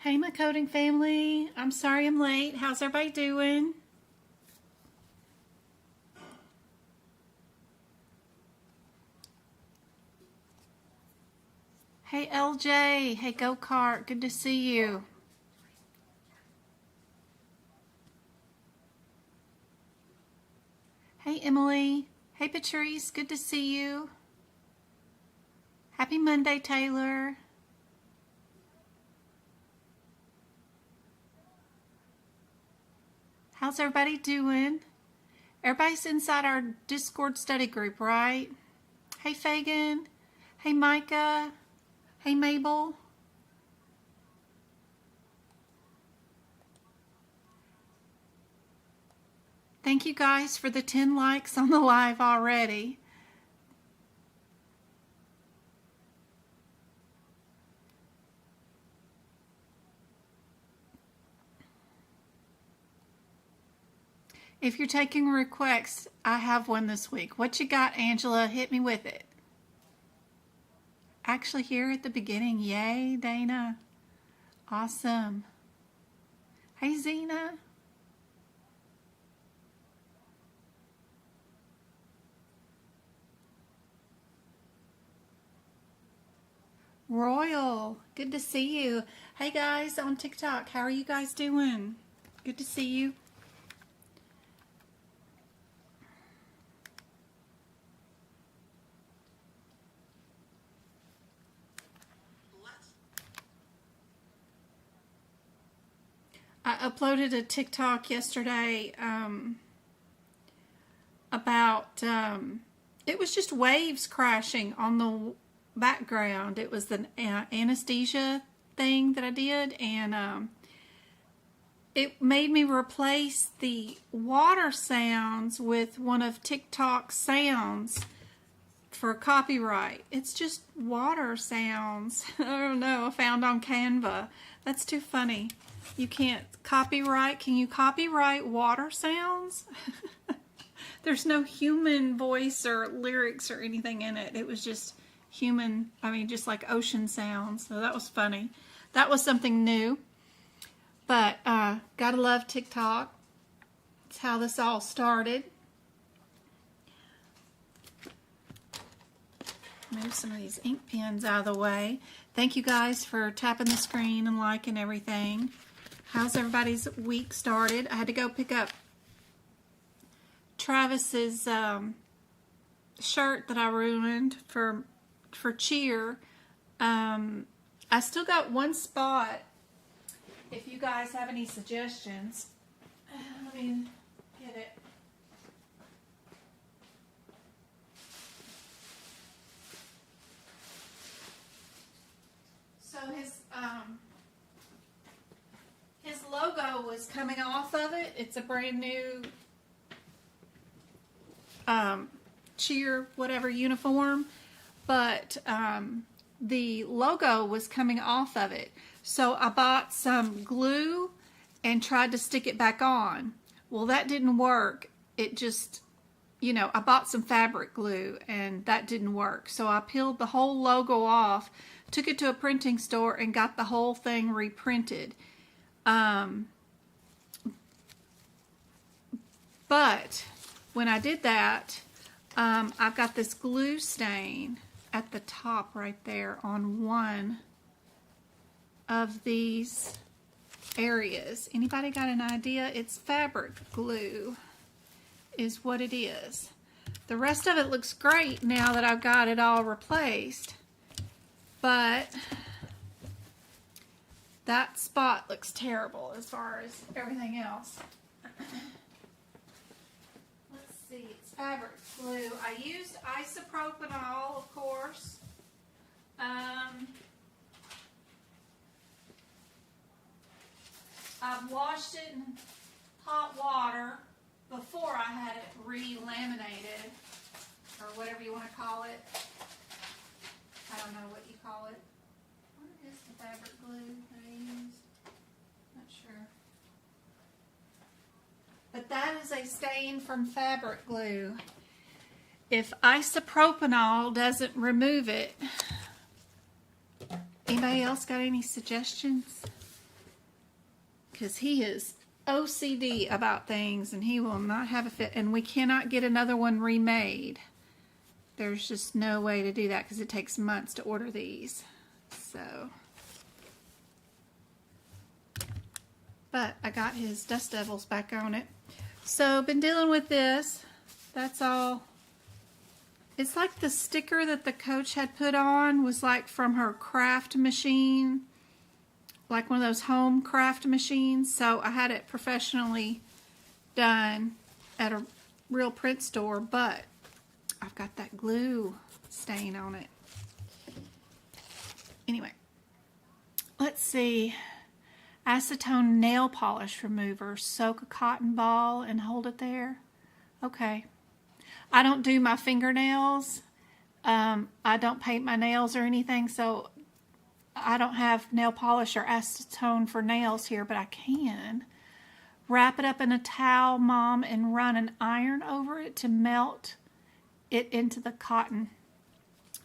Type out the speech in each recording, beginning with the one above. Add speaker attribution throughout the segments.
Speaker 1: Hey, my coding family. I'm sorry I'm late. How's everybody doing? Hey, LJ. Hey, Go-Kart. Good to see you. Hey, Emily. Hey, Patrice. Good to see you. Happy Monday, Taylor. How's everybody doing? Everybody's inside our Discord study group, right? Hey, Fagan. Hey, Micah. Hey, Mabel. Thank you guys for the 10 likes on the live already. If you're taking requests, I have one this week. What you got, Angela? Hit me with it. Actually here at the beginning. Yay, Dana. Awesome. Hey, Zena. Royal. Good to see you. Hey, guys on TikTok. How are you guys doing? Good to see you. I uploaded a TikTok yesterday about, it was just waves crashing on the background. It was the anesthesia thing that I did, and it made me replace the water sounds with one of TikTok's sounds for copyright. It's just water sounds. I don't know, I found on Canva. That's too funny. You can't copyright. Can you copyright water sounds? There's no human voice or lyrics or anything in it. It was just human, just like ocean sounds. So that was funny. That was something new. But gotta love TikTok. That's how this all started. Move some of these ink pens out of the way. Thank you guys for tapping the screen and liking everything. How's everybody's week started? I had to go pick up Travis's shirt that I ruined for cheer. I still got one spot. If you guys have any suggestions, let me get it. So his logo was coming off of it. It's a brand new cheer whatever uniform, but the logo was coming off of it. So I bought some glue and tried to stick it back on. Well, that didn't work. It just, I bought some fabric glue and that didn't work. So I peeled the whole logo off, took it to a printing store and got the whole thing reprinted. But when I did that, I've got this glue stain at the top right there on one of these areas. Anybody got an idea? It's fabric glue is what it is. The rest of it looks great now that I've got it all replaced, but that spot looks terrible as far as everything else. Let's see, it's fabric glue. I used isopropanol, of course. I've washed it in hot water before I had it re-laminated, or whatever you want to call it. I don't know what you call it. What is the fabric glue that I used? Not sure. But that is a stain from fabric glue. If isopropanol doesn't remove it, anybody else got any suggestions? because he is OCD about things and he will not have a fit, and we cannot get another one remade. There's just no way to do that because it takes months to order these. So, but I got his Dust Devils back on it. So, been dealing with this. That's all. It's like the sticker that the coach had put on was like from her craft machine, like one of those home craft machines. So I had it professionally done at a real print store, but I've got that glue stain on it. Anyway, let's see. Acetone nail polish remover. Soak a cotton ball and hold it there. Okay. I don't do my fingernails. I don't paint my nails or anything, so I don't have nail polish or acetone for nails here, but I can. Wrap it up in a towel, Mom, and run an iron over it to melt it into the cotton.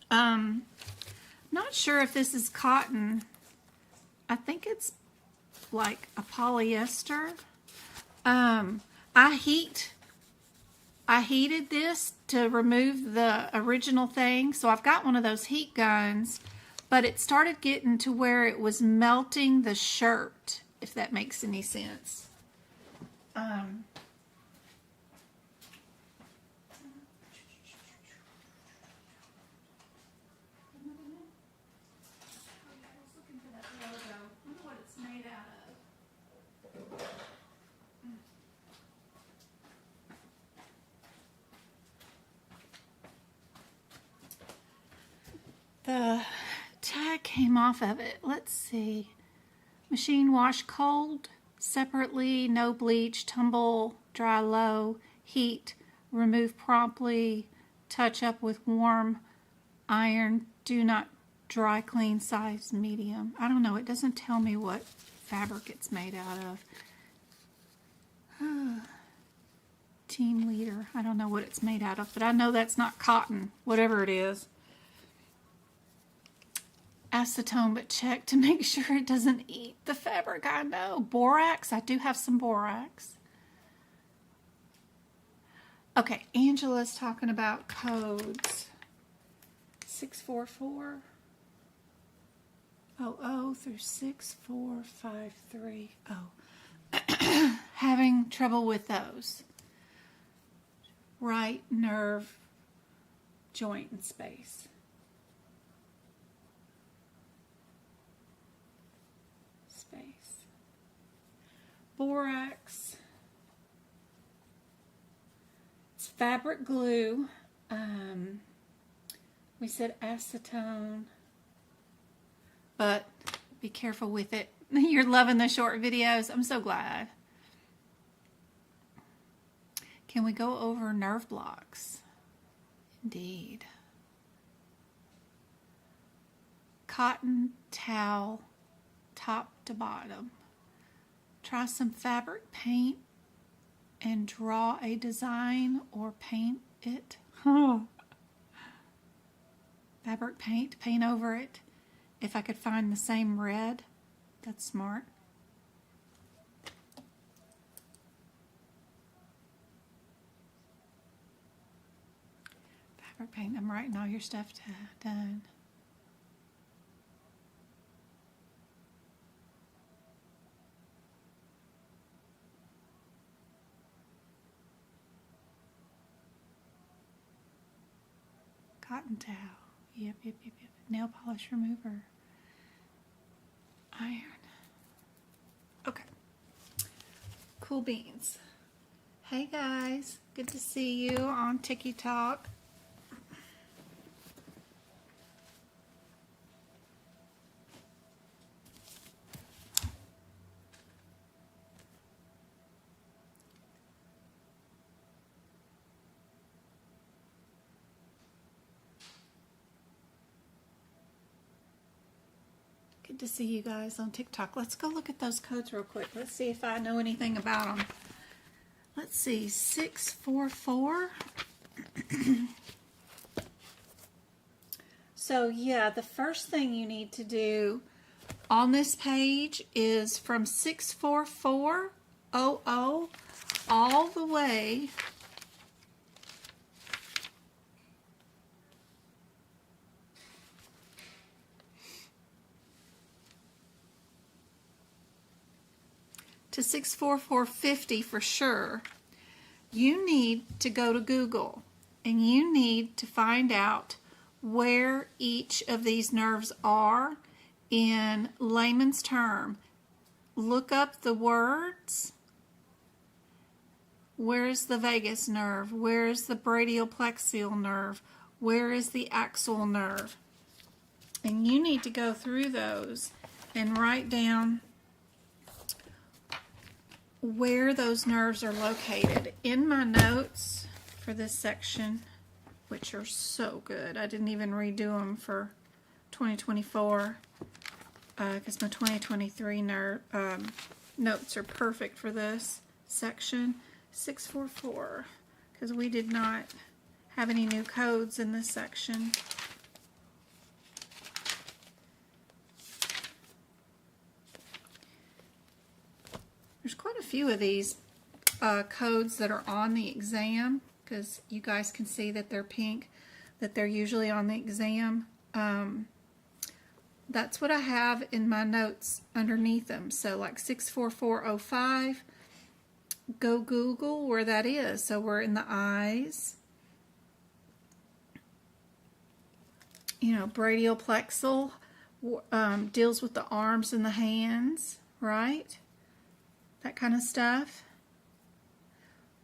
Speaker 1: Not sure if this is cotton. I think it's like a polyester. I heated this to remove the original thing, so I've got one of those heat guns, but it started getting to where it was melting the shirt, if that makes any sense. The tag came off of it. Let's see. Machine wash cold, separately, no bleach, tumble, dry low, heat, remove promptly, touch up with warm iron, do not dry clean, size medium. I don't know. It doesn't tell me what fabric it's made out of. Team leader. I don't know what it's made out of, but I know that's not cotton, whatever it is. Acetone, but check to make sure it doesn't eat the fabric. I know. Borax. I do have some borax. Okay, Angela's talking about codes. 644. 00 through 6453. Oh. Having trouble with those. Right nerve joint and space. Borax. It's fabric glue. We said acetone, but be careful with it. You're loving the short videos. I'm so glad. Can we go over nerve blocks? Indeed. Cotton towel, top to bottom. Try some fabric paint and draw a design or paint it. Fabric paint over it. If I could find the same red, that's smart. Fabric paint. I'm writing all your stuff done. Cotton towel. Yep. Nail polish remover. Iron. Okay. Cool beans. Hey guys. Good to see you on TikTok. Good to see you guys on TikTok. Let's go look at those codes real quick. Let's see if I know anything about them. Let's see, 644. So yeah, the first thing you need to do on this page is from 64400 all the way to 64450 for sure. You need to go to Google and you need to find out where each of these nerves are in layman's term. Look up the words. Where is the vagus nerve? Where is the brachioplexial nerve? Where is the axial nerve? And you need to go through those and write down where those nerves are located. In my notes for this section, which are so good, I didn't even redo them for 2024 because my 2023 notes are perfect for this section. 644, because we did not have any new codes in this section. There's quite a few of these codes that are on the exam, because you guys can see that they're pink, that they're usually on the exam. That's what I have in my notes underneath them. So like 64405, go Google where that is. So we're in the eyes. You know, brachioplexial deals with the arms and the hands, right? That kind of stuff.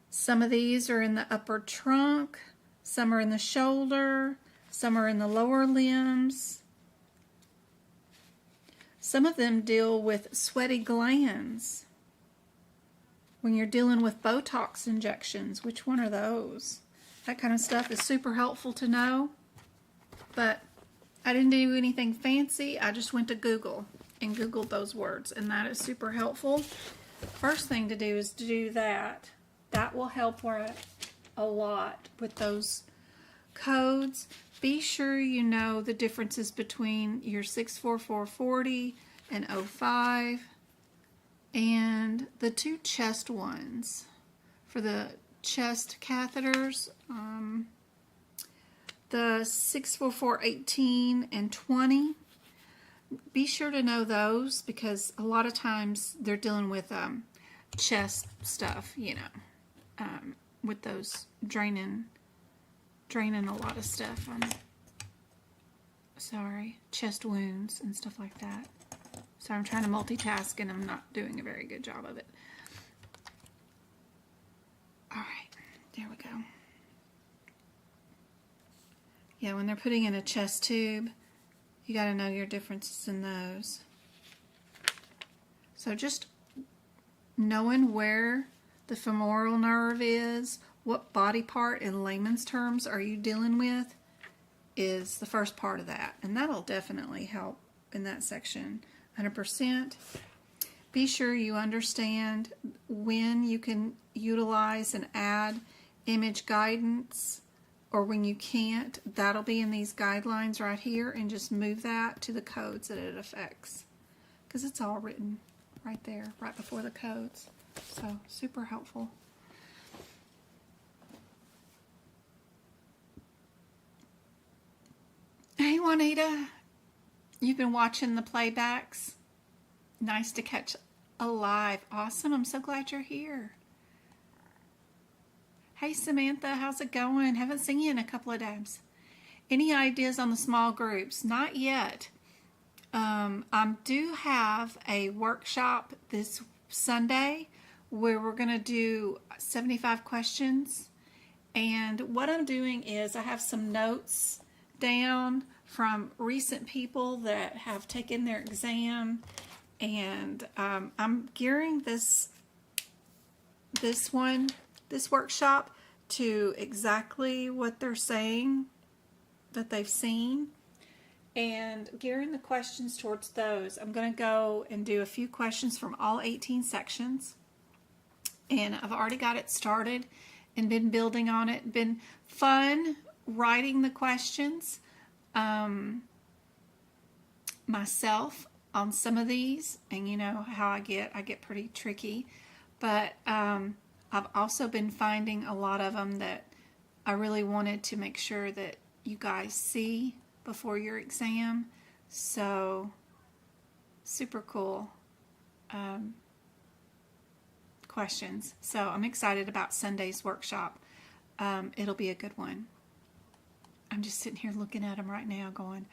Speaker 1: Some of these are in the upper trunk, some are in the shoulder, some are in the lower limbs. Some of them deal with sweaty glands. When you're dealing with Botox injections, which one are those? That kind of stuff is super helpful to know. But I didn't do anything fancy. I just went to Google and Googled those words, and that is super helpful. First thing to do is to do that. That will help a lot with those codes. Be sure you know the differences between your 64440 and 05 and the two chest ones. For the chest catheters, the 64418 and 20. Be sure to know those because a lot of times they're dealing with chest stuff, you know, with those draining a lot of stuff. Chest wounds and stuff like that. So I'm trying to multitask and I'm not doing a very good job of it. All right, there we go. Yeah, when they're putting in a chest tube, you got to know your differences in those. So just knowing where the femoral nerve is, what body part in layman's terms are you dealing with, is the first part of that. And that'll definitely help in that section 100%. Be sure you understand when you can utilize and add image guidance, or when you can't. That'll be in these guidelines right here, and just move that to the codes that it affects, because it's all written right there, right before the codes. So super helpful. Hey Juanita, you've been watching the playbacks. Nice to catch a live. Awesome, I'm so glad you're here. Hey Samantha, how's it going? Haven't seen you in a couple of times. Any ideas on the small groups? Not yet. I do have a workshop this Sunday where we're going to do 75 questions. And what I'm doing is I have some notes down from recent people that have taken their exam. And I'm gearing this workshop to exactly what they're saying that they've seen, and gearing the questions towards those. I'm going to go and do a few questions from all 18 sections, and I've already got it started and been building on it. Been fun writing the questions myself on some of these, and you know how I get pretty tricky, but I've also been finding a lot of them that I really wanted to make sure that you guys see before your exam. So super cool questions. So I'm excited about Sunday's workshop. It'll be a good one. I'm just sitting here looking at them right now going,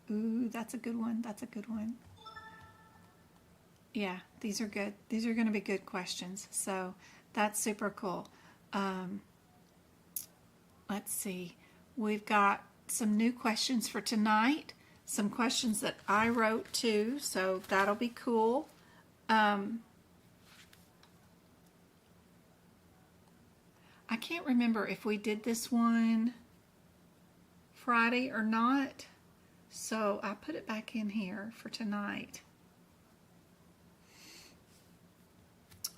Speaker 1: ooh, that's a good one. That's a good one. Yeah, these are good. These are going to be good questions. So that's super cool. Let's see. We've got some new questions for tonight. Some questions that I wrote too. So that'll be cool. I can't remember if we did this one Friday or not. So I put it back in here for tonight.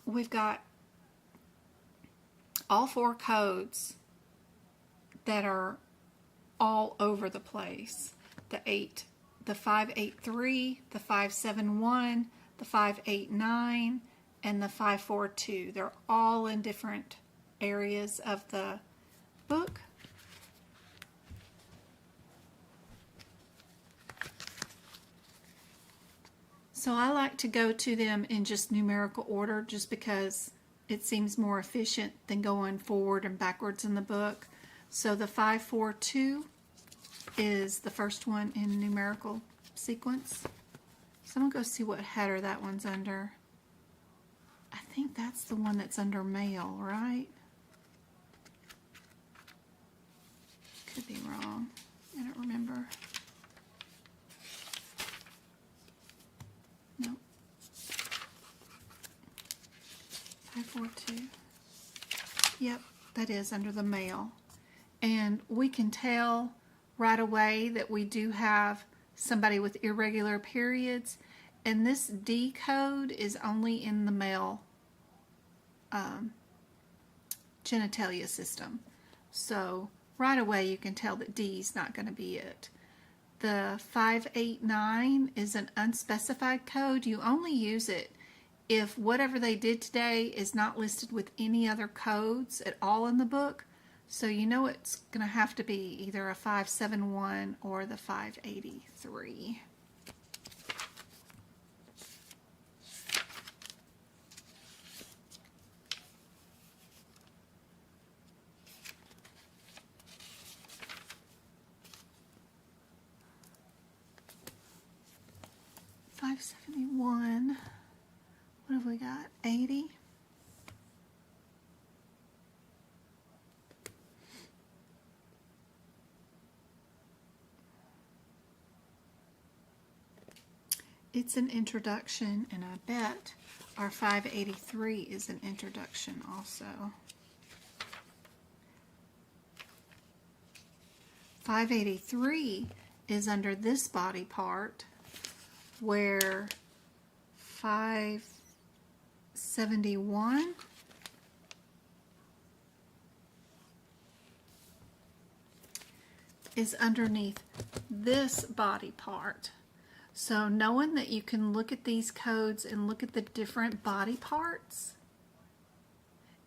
Speaker 1: We've got all 4 codes that are all over the place. The 583, the 571, the 589, and the 542. They're all in different areas of the book. So I like to go to them in just numerical order just because it seems more efficient than going forward and backwards in the book. So the 542 is the first one in numerical sequence. So I'm going to go see what header that one's under. I think that's the one that's under male, right? Could be wrong. I don't remember. No. 542. Yep, that is under the male. And we can tell right away that we do have somebody with irregular periods. And this D code is only in the male genitalia system. So right away you can tell that D is not going to be it. The 589 is an unspecified code. You only use it if whatever they did today is not listed with any other codes at all in the book. So you know it's going to have to be either a 571 or the 583. $571. What have we got? 80. It's an introduction, and I bet our 583 is an introduction also. 583 is under this body part, where 571 is underneath this body part. So knowing that you can look at these codes and look at the different body parts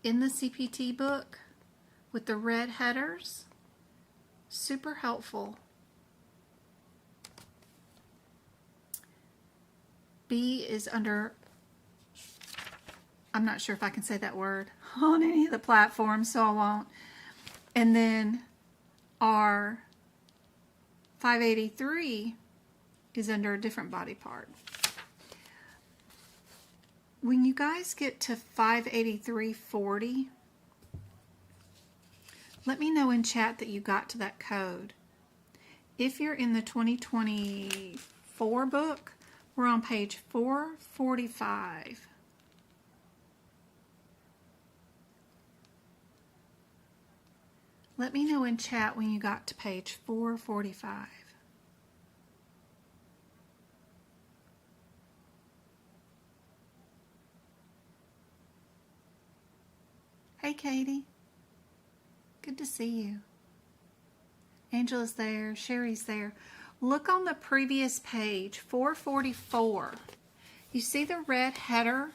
Speaker 1: in the CPT book with the red headers, super helpful. B is under, I'm not sure if I can say that word on any of the platforms, so I won't. And then our 583 is under a different body part. When you guys get to 583.40, let me know in chat that you got to that code. If you're in the 2024 book, we're on page 445. Let me know in chat when you got to page 445. Hey, Katie. Good to see you. Angela's there. Sherry's there. Look on the previous page, 444. You see the red header?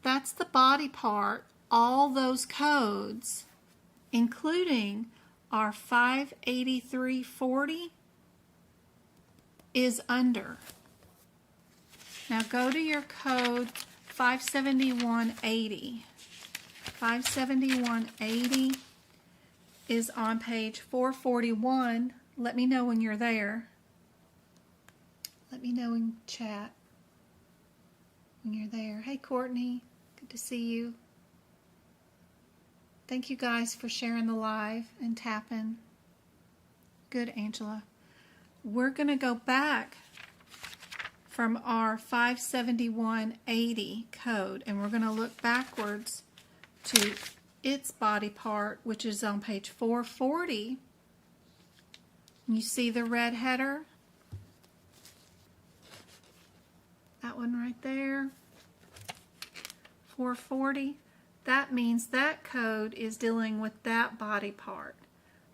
Speaker 1: That's the body part. All those codes, including our 58340, is under. Now go to your code 57180. 57180 is on page 441. Let me know when you're there. Let me know in chat when you're there. Hey Courtney, good to see you. Thank you guys for sharing the live and tapping. Good, Angela. We're going to go back from our 57180 code, and we're going to look backwards to its body part, which is on page 440. You see the red header? That one right there. 440. That means that code is dealing with that body part.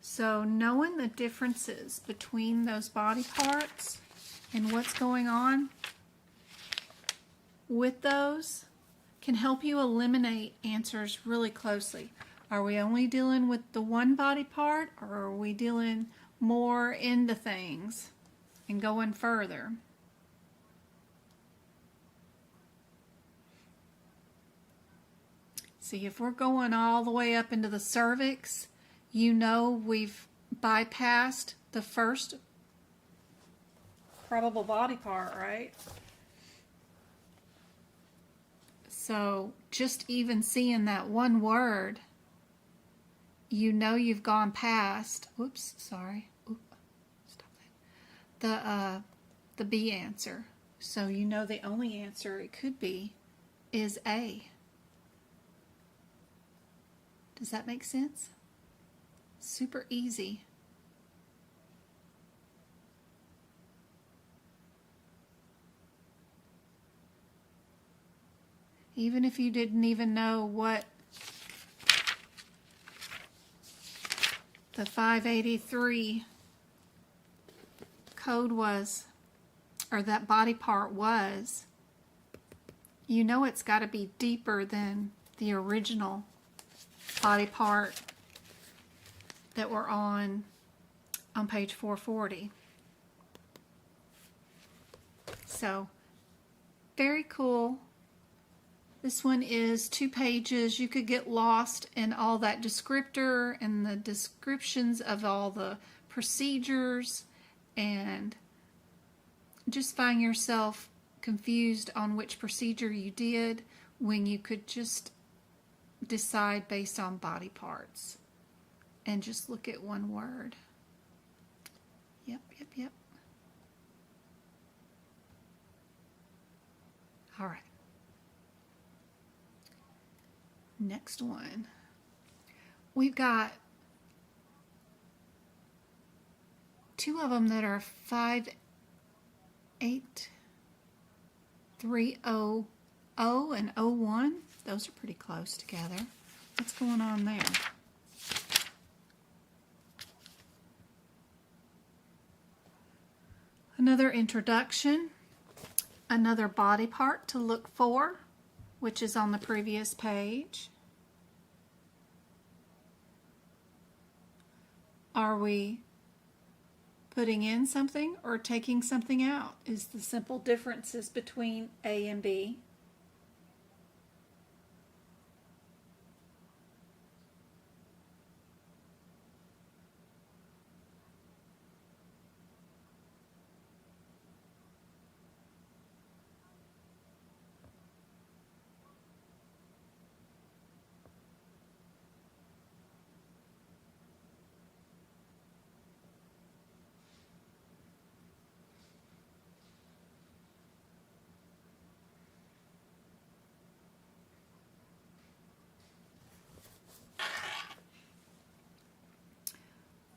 Speaker 1: So knowing the differences between those body parts and what's going on with those can help you eliminate answers really closely. Are we only dealing with the one body part, or are we dealing more into things and going further? See, if we're going all the way up into the cervix, you know we've bypassed the first probable body part, right? So just even seeing that one word, you know you've gone past, oops, sorry, stop that, the B answer. So you know the only answer it could be is A. Does that make sense? Super easy. Even if you didn't even know what the 583 code was, or that body part was, you know it's got to be deeper than the original body part that we're on page 440. So, very cool. This one is 2 pages. You could get lost in all that descriptor and the descriptions of all the procedures and just find yourself confused on which procedure you did when you could just decide based on body parts and just look at one word. Yep. All right. Next one. We've got 2 of them that are 58300 and 01. Those are pretty close together. What's going on there? Another introduction, another body part to look for, which is on the previous page. Are we putting in something or taking something out? Is the simple differences between A and B.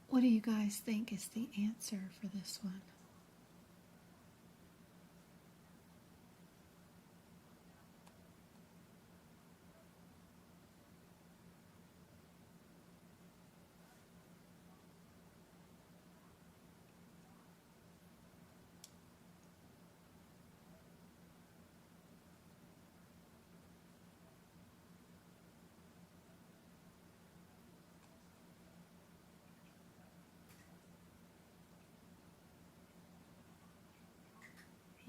Speaker 1: What do you guys think is the answer for this one?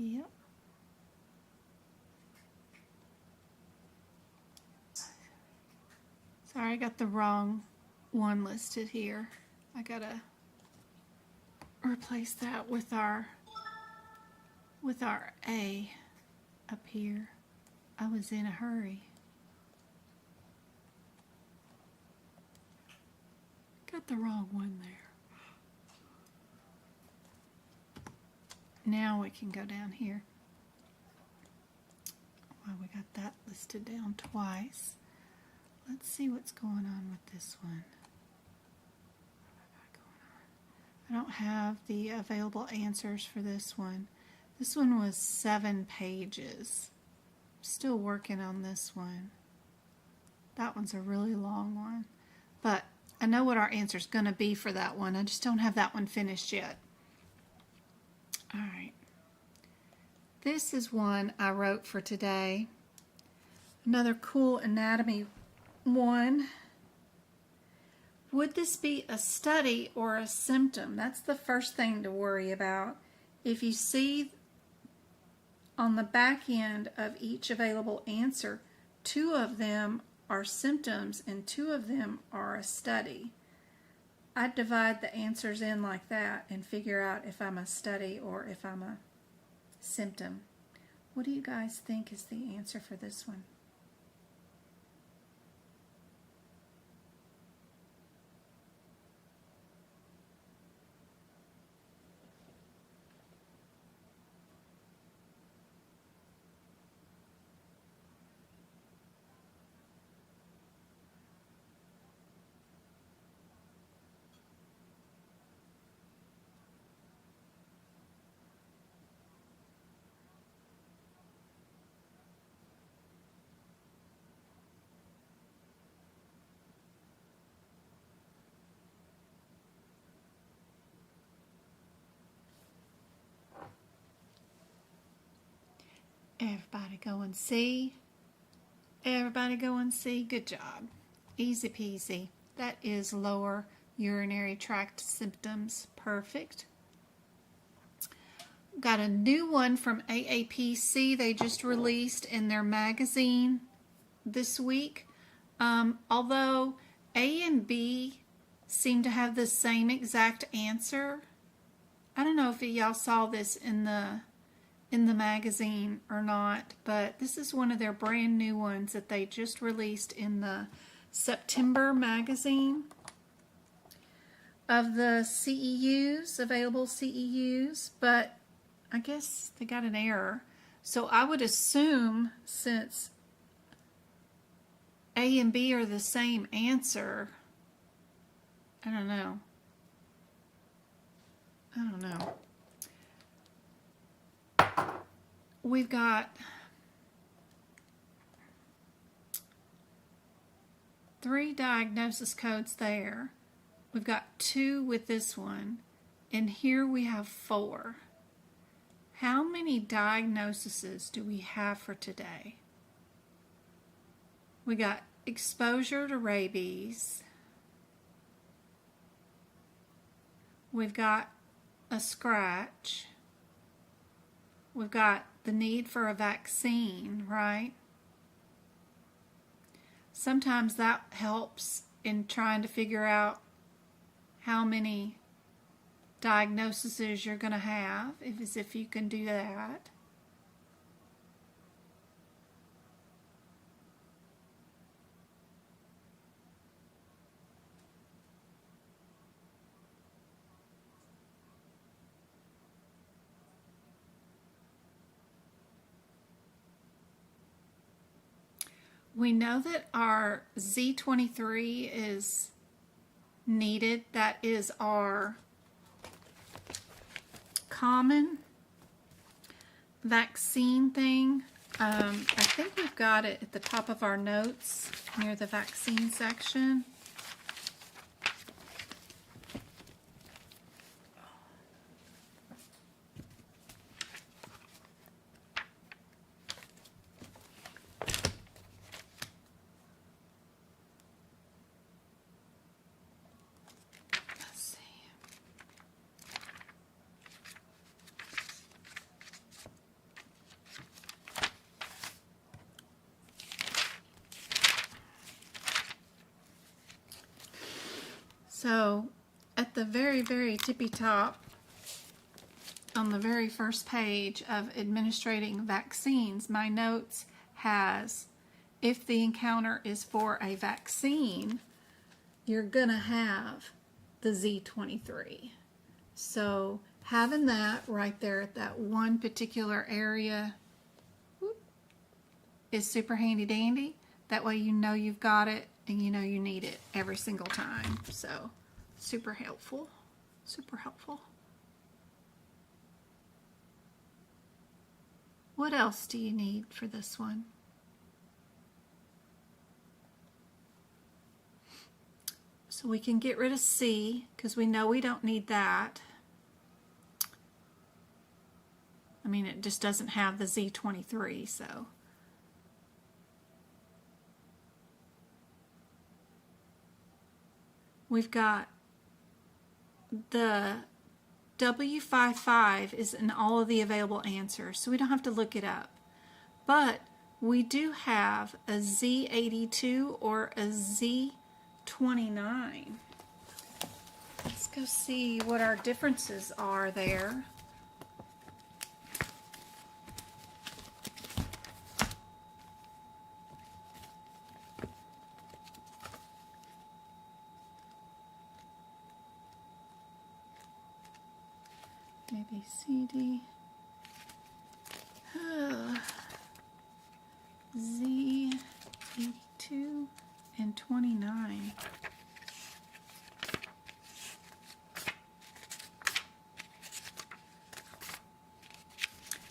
Speaker 1: Yep. Sorry, I got the wrong one listed here. I gotta replace that with our A up here. I was in a hurry. Got the wrong one there. Now we can go down here. Well, we got that listed down twice. Let's see what's going on with this one. I don't have the available answers for this one. This one was 7 pages. Still working on this one. That one's a really long one. But I know what our answer is going to be for that one. I just don't have that one finished yet. All right. This is one I wrote for today. Another cool anatomy one. Would this be a study or a symptom? That's the first thing to worry about. If you see on the back end of each available answer, 2 of them are symptoms and 2 of them are a study. I'd divide the answers in like that and figure out if I'm a study or if I'm a symptom. What do you guys think is the answer for this one? Everybody go and see. Everybody go and see. Good job. Easy peasy. That is lower urinary tract symptoms. Perfect. Got a new one from aapc. They just released in their magazine this week. Although A and B seem to have the same exact answer. I don't know if y'all saw this in the magazine or not, but this is one of their brand new ones that they just released in the September magazine of the CEUs, available CEUs, but I guess they got an error. So I would assume since A and B are the same answer, I don't know. We've got 3 diagnosis codes there. We've got 2 with this one, and here we have 4. How many diagnoses do we have for today? We got exposure to rabies. We've got a scratch. We've got the need for a vaccine, right? Sometimes that helps in trying to figure out how many diagnoses you're going to have, if you can do that. We know that our Z23 is needed. That is our common vaccine thing. I think we've got it at the top of our notes near the vaccine section. So at the very, very tippy top, on the very first page of administrating vaccines, my notes has, if the encounter is for a vaccine, you're gonna have the Z23. So having that right there at that one particular area is super handy dandy. That way you know you've got it and you know you need it every single time. So super helpful, super helpful. What else do you need for this one? So we can get rid of C because we know we don't need that. I mean, it just doesn't have the Z23, so. We've got the W55 is in all of the available answers, so we don't have to look it up. But we do have a Z82 or a Z29. Let's go see what our differences are there. A, B, C, D. Z, 82, and 29.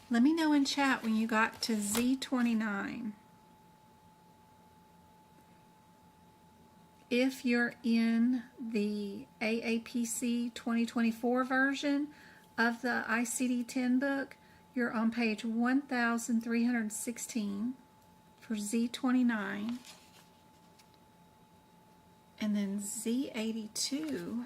Speaker 1: Let me know in chat when you got to Z29. If you're in the AAPC 2024 version of the ICD-10 book, you're on page 1316 for Z29, and then Z82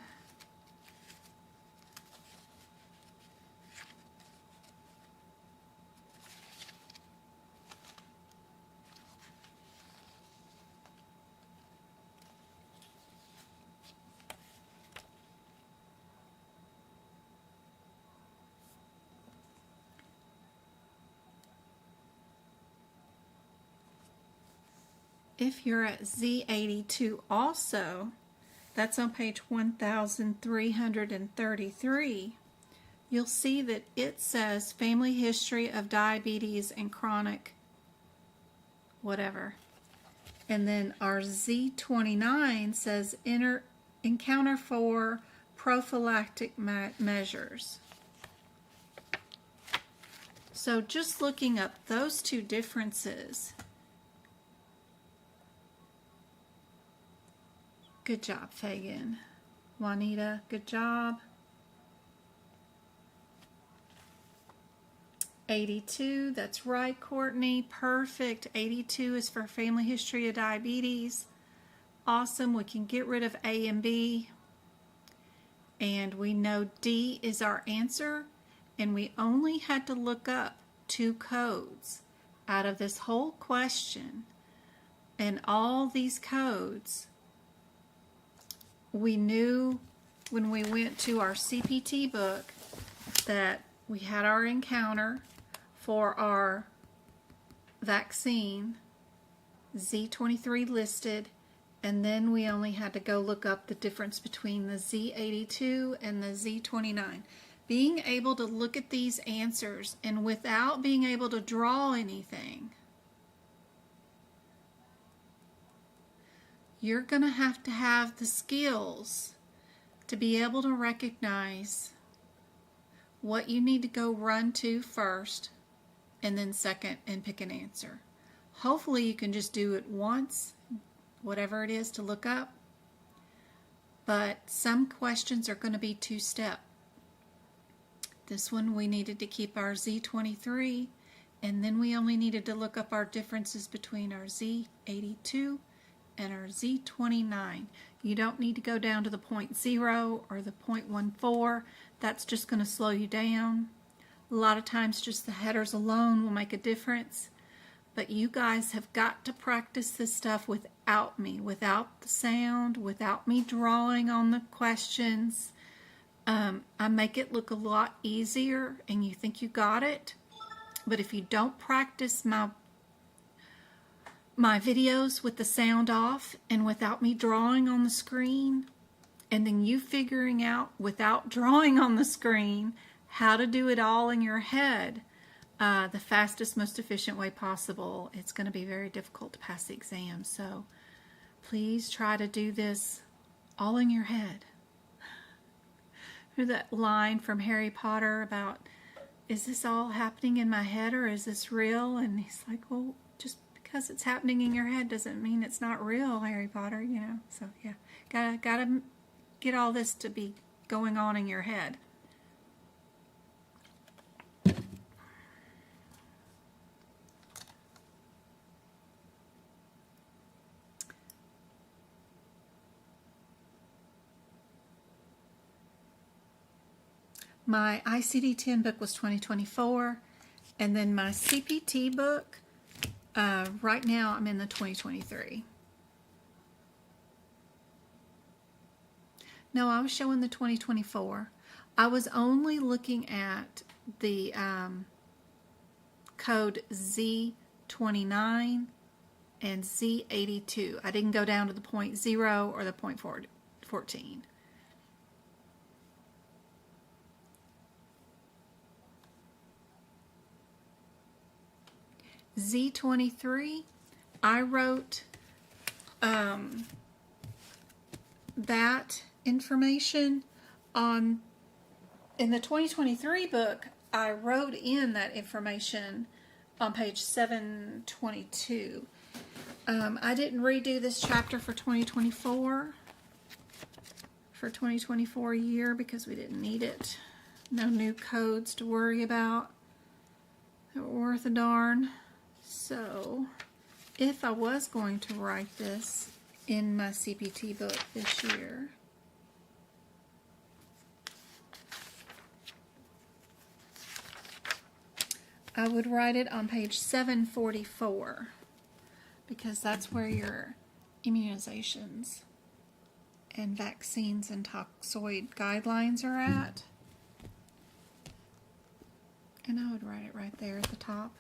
Speaker 1: if you're at Z82 also, that's on page 1333, you'll see that it says family history of diabetes and chronic whatever. And then our Z29 says encounter for prophylactic measures. So just looking up those two differences. Good job, Fagan. Juanita, good job. 82, that's right, Courtney. Perfect. 82 is for family history of diabetes. Awesome. We can get rid of A and B. And we know D is our answer. And we only had to look up 2 codes out of this whole question. And all these codes, we knew when we went to our CPT book that we had our encounter for our vaccine, Z23 listed, and then we only had to go look up the difference between the Z82 and the Z29. Being able to look at these answers and without being able to draw anything, you're going to have the skills to be able to recognize what you need to go run to first and then second and pick an answer. Hopefully you can just do it once, whatever it is to look up. But some questions are going to be 2-step. This one we needed to keep our Z23, and then we only needed to look up our differences between our Z82 and our Z29. You don't need to go down to the 0.0 or the 0.14. That's just going to slow you down. A lot of times just the headers alone will make a difference. but you guys have got to practice this stuff without me, without the sound, without me drawing on the questions. I make it look a lot easier and you think you got it, but if you don't practice my videos with the sound off and without me drawing on the screen, and then you figuring out without drawing on the screen how to do it all in your head, the fastest, most efficient way possible, it's going to be very difficult to pass the exam. So please try to do this all in your head. Remember that line from Harry Potter about, is this all happening in my head or is this real? And he's like, well, just because it's happening in your head doesn't mean it's not real, Harry Potter, you know. So yeah, gotta get all this to be going on in your head. My ICD-10 book was 2024, and then my CPT book, right now I'm in the 2023. No, I was showing the 2024. I was only looking at the code Z29 and Z82. I didn't go down to the 0.0 or the 0.14. Z23, I wrote that information on, in the 2023 book, I wrote in that information on page 722. I didn't redo this chapter for 2024 year because we didn't need it. No new codes to worry about that were worth a darn. So if I was going to write this in my CPT book this year, I would write it on page 744 because that's where your immunizations and vaccines and toxoid guidelines are at. And I would write it right there at the top.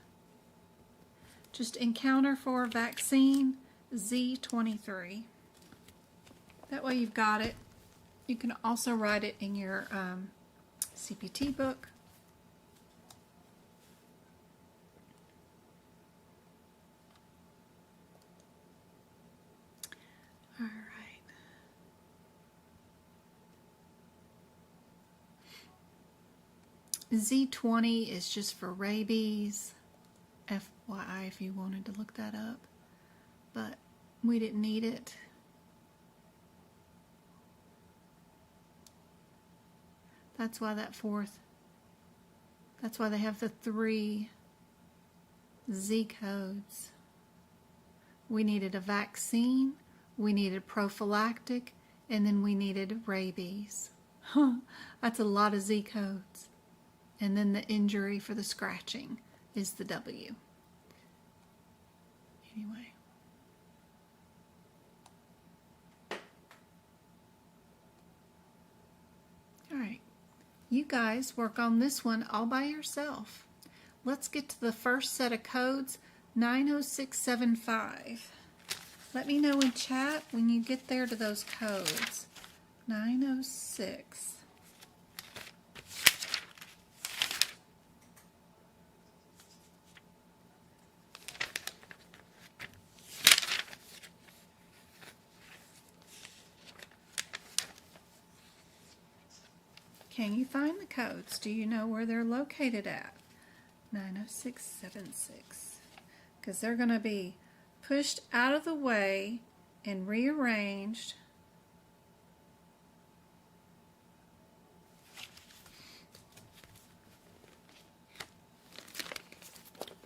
Speaker 1: Just encounter for vaccine Z23. That way you've got it. You can also write it in your CPT book. All right. Z20 is just for rabies. FYI, if you wanted to look that up, but we didn't need it. That's why that's why they have the 3 Z codes. We needed a vaccine, we needed prophylactic, and then we needed rabies. That's a lot of Z codes. And then the injury for the scratching is the W. Anyway. All right. You guys work on this one all by yourself. Let's get to the first set of codes, 90675. Let me know in chat when you get there to those codes. 906. Can you find the codes? Do you know where they're located at? 90676. Because they're going to be pushed out of the way and rearranged.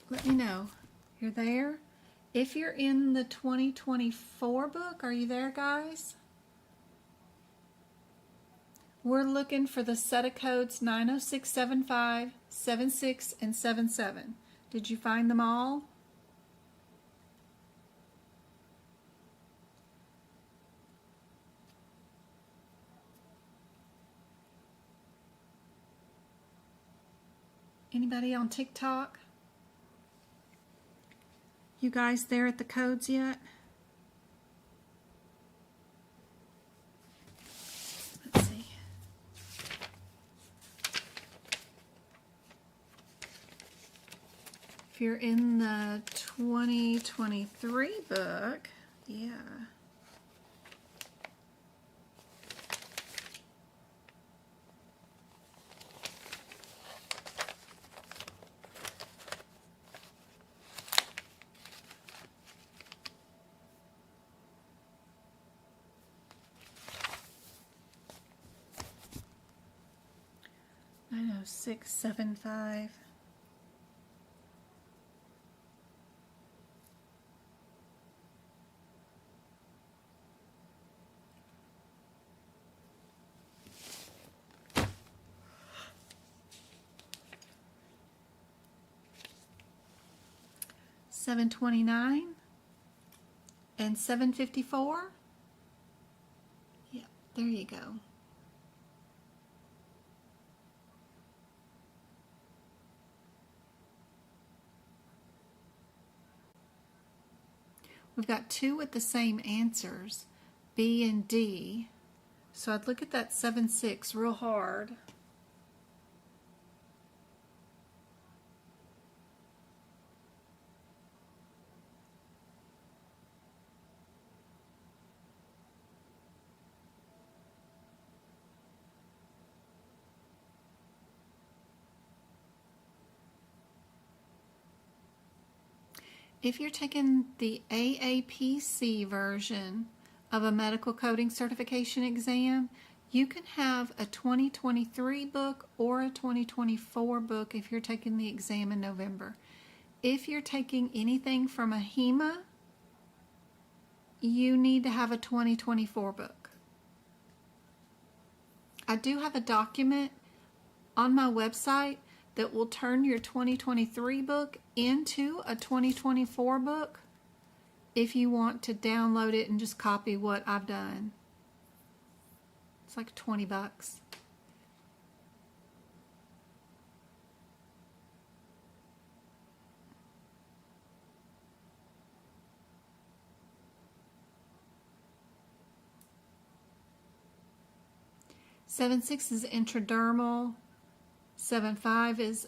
Speaker 1: Let me know. You're there? If you're in the 2024 book, are you there, guys? We're looking for the set of codes 90675, 76, and 77. Did you find them all? Anybody on TikTok? You guys there at the codes yet? Let's see. If you're in the 2023 book, yeah. I know, 675. $729 and $754. Yeah, there you go. We've got two with the same answers, B and D. So I'd look at that 7-6 real hard. If you're taking the aapc version of a medical coding certification exam, you can have a 2023 book or a 2024 book if you're taking the exam in November. If you're taking anything from ahima, you need to have a 2024 book. I do have a document on my website that will turn your 2023 book into a 2024 book if you want to download it and just copy what I've done. It's like $20. $7.6 is intradermal. 7.5 is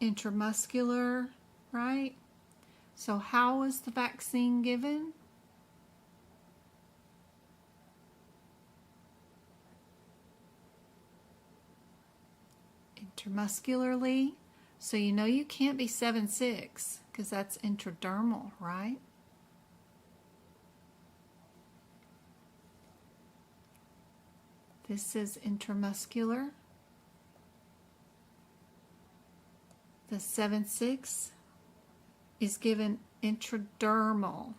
Speaker 1: intramuscular, right? So how was the vaccine given? Intramuscularly. So you know you can't be 7.6 because that's intradermal, right? This is intramuscular. The 7.6 is given intradermal.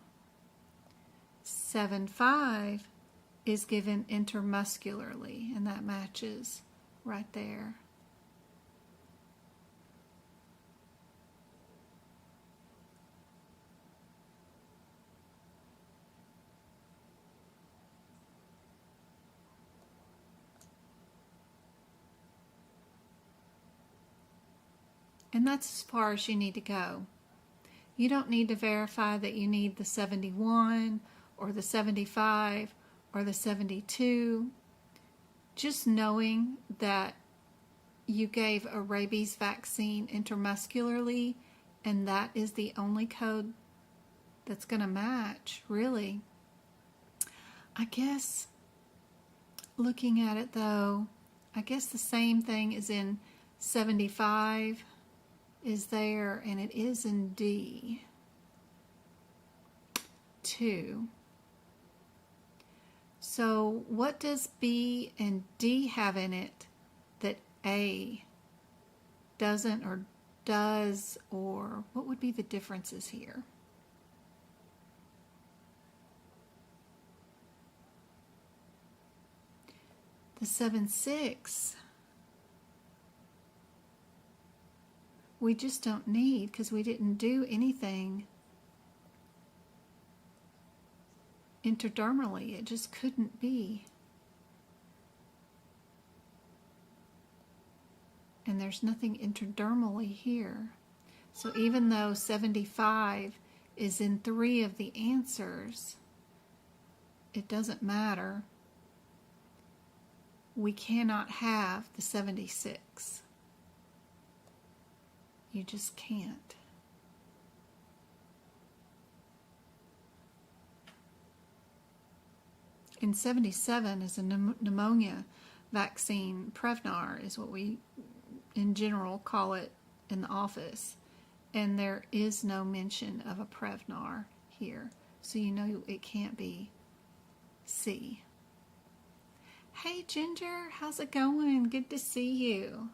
Speaker 1: 7.5 is given intermuscularly, and that matches right there. And that's as far as you need to go. You don't need to verify that you need the 71 or the 75 or the 72. Just knowing that you gave a rabies vaccine intermuscularly and that is the only code that's going to match, really. I guess, looking at it though, I guess the same thing is in 75 is there, and it is in D, 2. So what does B and D have in it that A doesn't or does, or what would be the differences here? The 7.6 we just don't need because we didn't do anything intradermally. It just couldn't be. and there's nothing intradermally here. So even though 75 is in 3 of the answers, it doesn't matter. We cannot have the 76. You just can't. And 77 is a pneumonia vaccine. Prevnar is what we in general call it in the office. And there is no mention of a Prevnar here. So you know it can't be C. Hey Ginger, how's it going? Good to see you.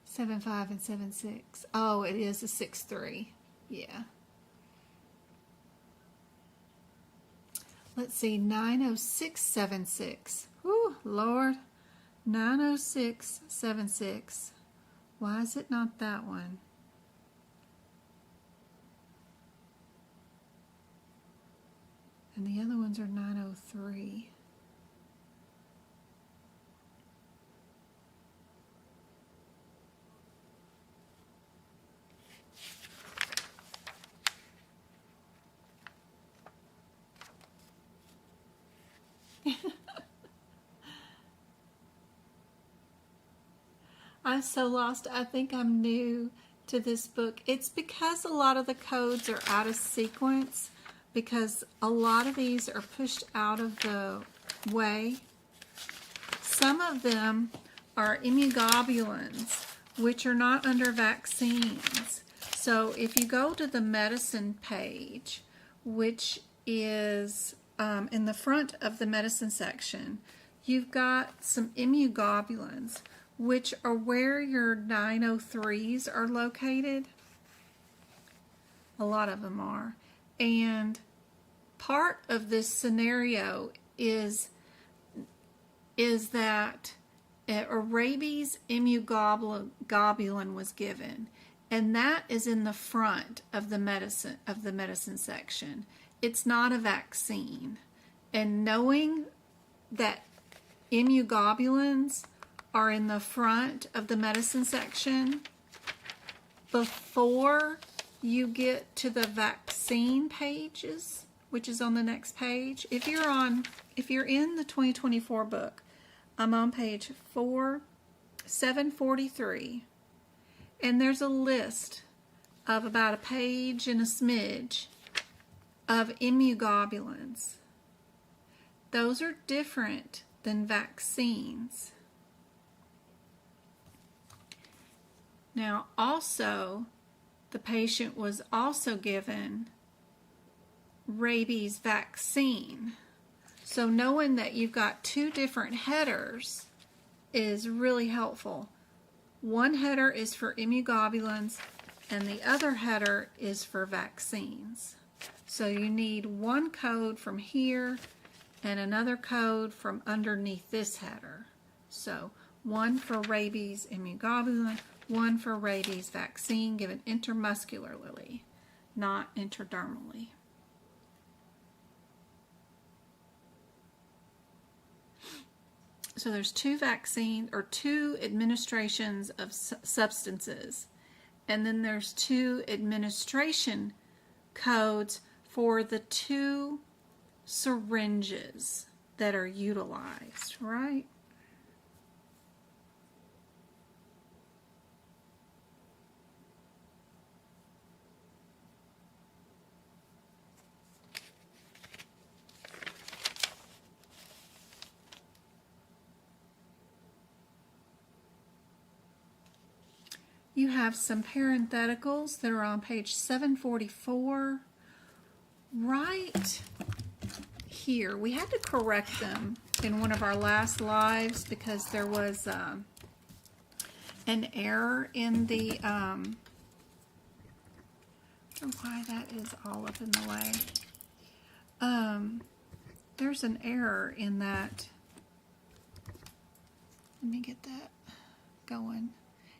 Speaker 1: Seven five and 7-6. Oh, it is a 6-3. Yeah. Let's see, 90676. Whew, Lord. 90676. Why is it not that one? And the other ones are 903. I'm so lost. I think I'm new to this book. It's because a lot of the codes are out of sequence, because a lot of these are pushed out of the way. Some of them are immunoglobulins, which are not under vaccines. So if you go to the medicine page, which is in the front of the medicine section, you've got some immunoglobulins, which are where your 903s are located. A lot of them are. And part of this scenario is that a rabies immunoglobulin was given, and that is in the front of the medicine section. It's not a vaccine. And knowing that immunoglobulins are in the front of the medicine section before you get to the vaccine pages, which is on the next page. If you're in the 2024 book, I'm on page 743, and there's a list of about a page and a smidge of immunoglobulins. Those are different than vaccines. Now, also, the patient was also given rabies vaccine. So knowing that you've got 2 different headers is really helpful. One header is for immunoglobulins, and the other header is for vaccines. So you need one code from here and another code from underneath this header. So one for rabies immunoglobulin, one for rabies vaccine given intramuscularly, not intradermally. So there's 2 vaccines or 2 administrations of substances, and then there's 2 administration codes for the 2 syringes that are utilized, right? You have some parentheticals that are on page 744. Right here, we had to correct them in one of our last lives because there was an error in the, I don't know why that is all up in the way. There's an error in that Let me get that going.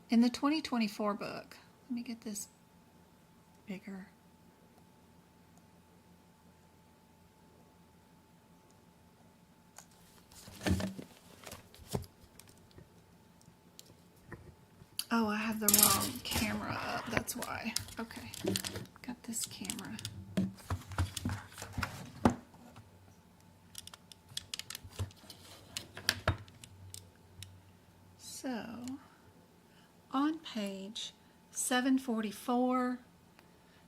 Speaker 1: In the 2024 book, let me get this bigger. Oh, I have the wrong camera up. That's why. Okay. Got this camera. So, on page 744,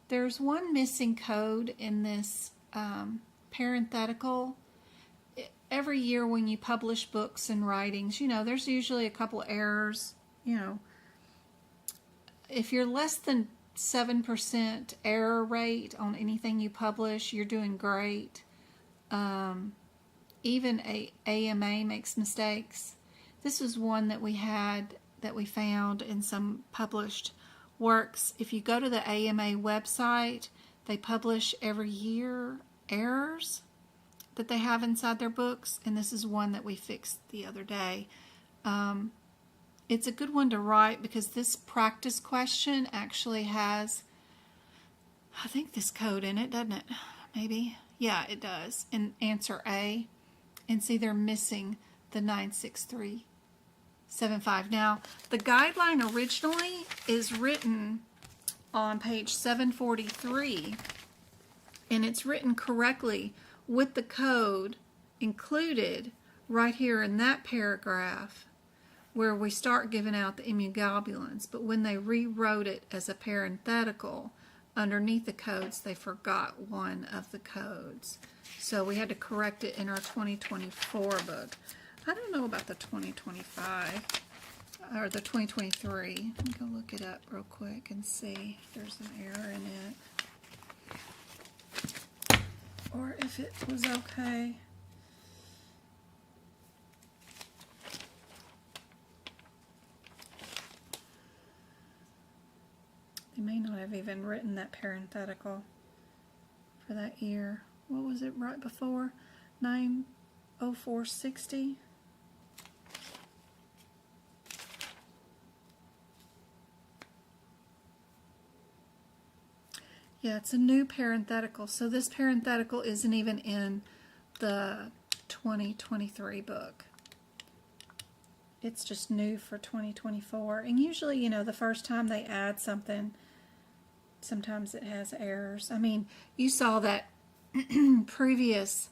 Speaker 1: there's one missing code in this parenthetical. Every year when you publish books and writings, you know, there's usually a couple errors, you know. If you're less than 7% error rate on anything you publish, you're doing great. Even AMA makes mistakes. This is one that we found in some published works. If you go to the AMA website, they publish every year errors that they have inside their books, and this is one that we fixed the other day. It's a good one to write because this practice question actually has, I think, this code in it, doesn't it? Maybe. Yeah, it does. In answer A. And see, they're missing the 96375. Now, the guideline originally is written on page 743, and it's written correctly with the code included right here in that paragraph where we start giving out the immunoglobulins. But when they rewrote it as a parenthetical underneath the codes, they forgot one of the codes. So we had to correct it in our 2024 book. I don't know about the 2025 or the 2023. Let me go look it up real quick and see if there's an error in it or if it was okay. They may not have even written that parenthetical for that year. What was it right before? 90460? Yeah, it's a new parenthetical. So this parenthetical isn't even in the 2023 book. It's just new for 2024. And usually, you know, the first time they add something, sometimes it has errors. I mean, you saw that previous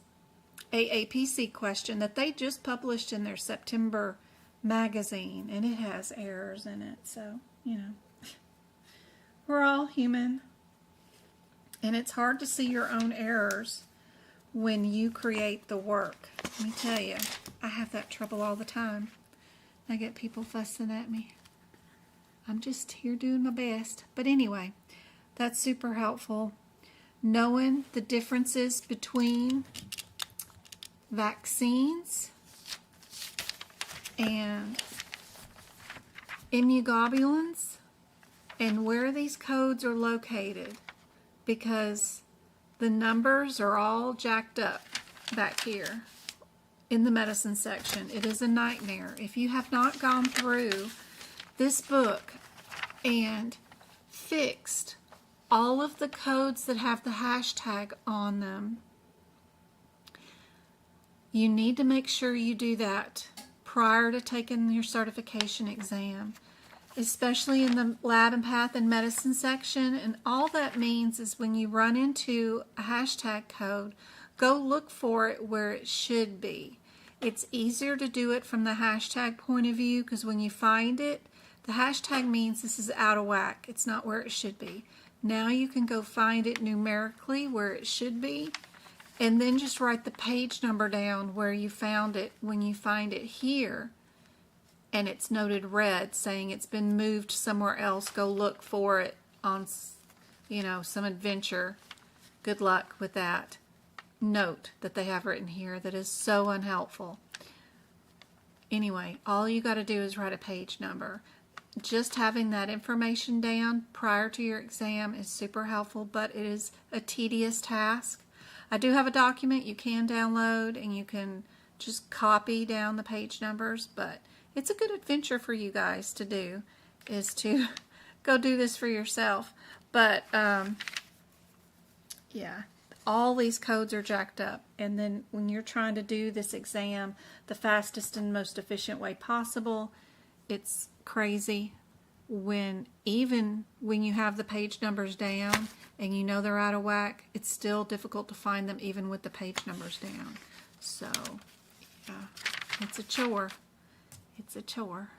Speaker 1: AAPC question that they just published in their September magazine, and it has errors in it. So, you know, we're all human. And it's hard to see your own errors when you create the work. Let me tell you, I have that trouble all the time. I get people fussing at me. I'm just here doing my best. But anyway, that's super helpful. Knowing the differences between vaccines and immunoglobulins and where these codes are located, because the numbers are all jacked up back here in the medicine section. It is a nightmare. If you have not gone through this book and fixed all of the codes that have the hashtag on them, you need to make sure you do that prior to taking your certification exam, especially in the lab and path and medicine section. And all that means is when you run into a hashtag code, go look for it where it should be. It's easier to do it from the hashtag point of view because when you find it, the hashtag means this is out of whack. It's not where it should be. Now you can go find it numerically where it should be, and then just write the page number down where you found it when you find it here, and it's noted red saying it's been moved somewhere else. Go look for it on, you know, some adventure. Good luck with that note that they have written here that is so unhelpful. Anyway, all you got to do is write a page number. Just having that information down prior to your exam is super helpful, but it is a tedious task. I do have a document you can download and you can just copy down the page numbers, but it's a good adventure for you guys to do, is to go do this for yourself. But yeah, all these codes are jacked up. And then when you're trying to do this exam the fastest and most efficient way possible, it's crazy. Even when you have the page numbers down and you know they're out of whack, it's still difficult to find them even with the page numbers down. So, yeah, it's a chore. It's a chore.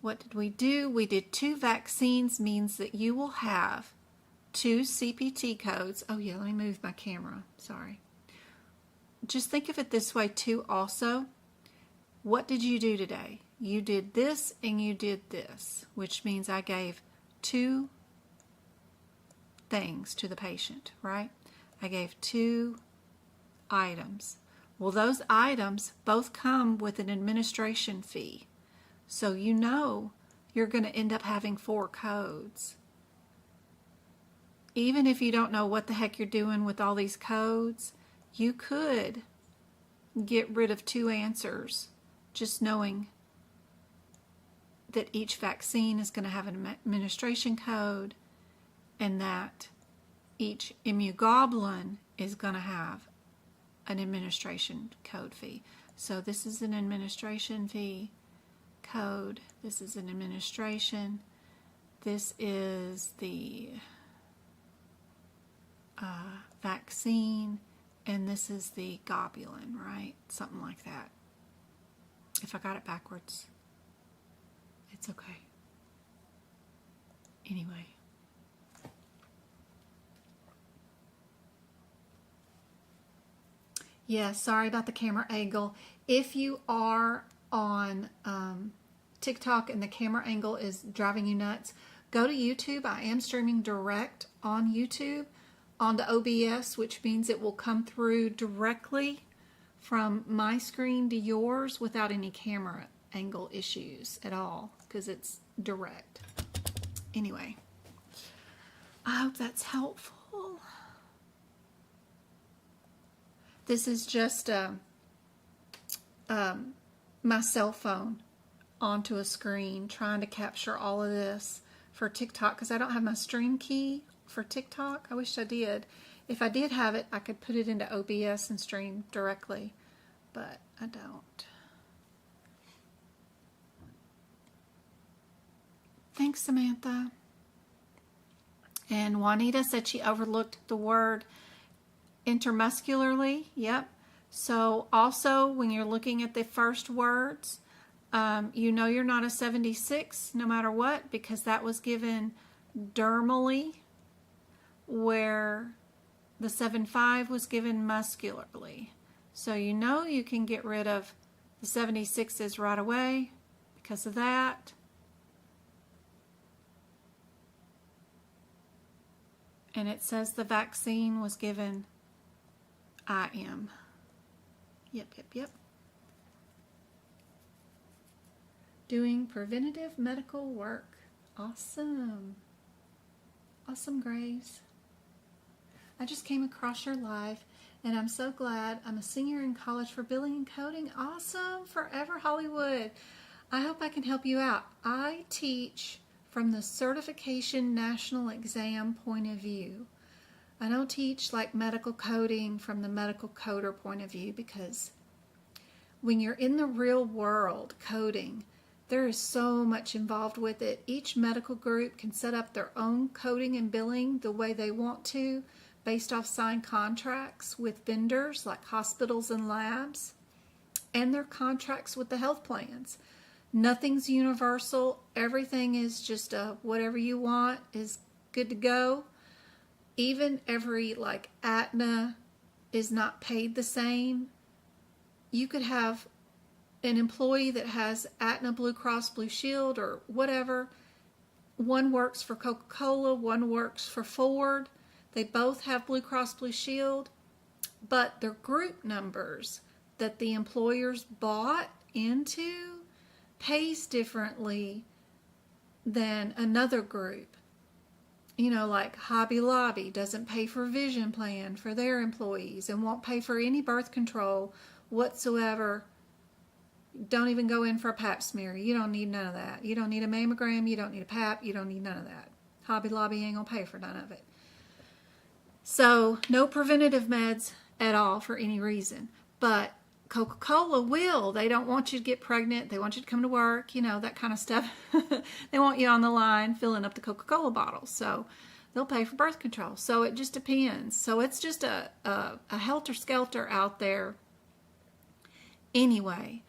Speaker 1: What did we do? We did 2 vaccines, means that you will have 2 CPT codes. Oh yeah, let me move my camera. Sorry. Just think of it this way too also. What did you do today? You did this and you did this, which means I gave 2 things to the patient, right? I gave 2 items. Well, those items both come with an administration fee. So you know you're going to end up having 4 codes. Even if you don't know what the heck you're doing with all these codes, you could get rid of 2 answers just knowing that each vaccine is going to have an administration code and that each immunoglobulin is going to have an administration code fee. So this is an administration fee code. This is an administration. This is the vaccine, and this is the globulin, right? Something like that. If I got it backwards, it's okay. Anyway. Yeah, sorry about the camera angle. If you are on TikTok and the camera angle is driving you nuts, go to YouTube. I am streaming direct on YouTube onto OBS, which means it will come through directly from my screen to yours without any camera angle issues at all, because it's direct. Anyway, I hope that's helpful. This is just my cell phone onto a screen trying to capture all of this for TikTok, because I don't have my stream key for TikTok. I wish I did. If I did have it, I could put it into OBS and stream directly, but I don't. Thanks, Samantha. And Juanita said she overlooked the word intermuscularly. Yep. So also when you're looking at the first words, you know you're not a 76 no matter what, because that was given dermally, where the 7.5 was given muscularly. So you know you can get rid of the 76s right away because of that. And it says the vaccine was given IM. Yep. Doing preventative medical work. Awesome. Awesome, Graves. I just came across your live, and I'm so glad. I'm a senior in college for billing and coding. Awesome. Forever Hollywood. I hope I can help you out. I teach from the certification national exam point of view. I don't teach like medical coding from the medical coder point of view, because when you're in the real world coding, there is so much involved with it. Each medical group can set up their own coding and billing the way they want to, based off signed contracts with vendors like hospitals and labs, and their contracts with the health plans. Nothing's universal. Everything is just whatever you want is good to go. Even every like Aetna is not paid the same. You could have an employee that has Aetna, Blue Cross, Blue Shield, or whatever. One works for Coca-Cola, one works for Ford. They both have Blue Cross, Blue Shield, but their group numbers that the employers bought into pays differently than another group. You know, like Hobby Lobby doesn't pay for vision plan for their employees and won't pay for any birth control whatsoever Don't even go in for a pap smear. You don't need none of that. You don't need a mammogram. You don't need a pap. You don't need none of that. Hobby Lobby ain't going to pay for none of it. So no preventative meds at all for any reason. But Coca-Cola will. They don't want you to get pregnant. They want you to come to work, you know, that kind of stuff. They want you on the line filling up the Coca-Cola bottles. So they'll pay for birth control. So it just depends. So it's just a helter-skelter out there anyway.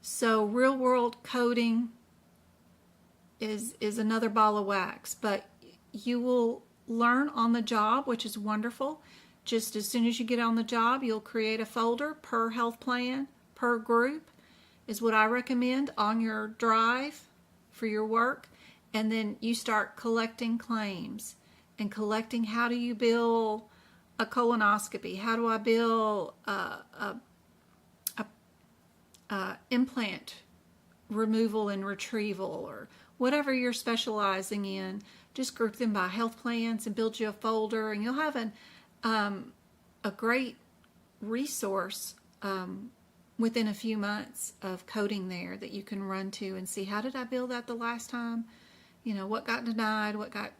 Speaker 1: So real-world coding is another ball of wax. But you will learn on the job, which is wonderful. Just as soon as you get on the job, you'll create a folder per health plan, per group, is what I recommend on your drive for your work. And then you start collecting claims and collecting, how do you bill a colonoscopy? How do I bill implant removal and retrieval, or whatever you're specializing in. Just group them by health plans and build you a folder, and you'll have a great resource within a few months of coding there that you can run to and see, how did I bill that the last time? You know, what got denied, what got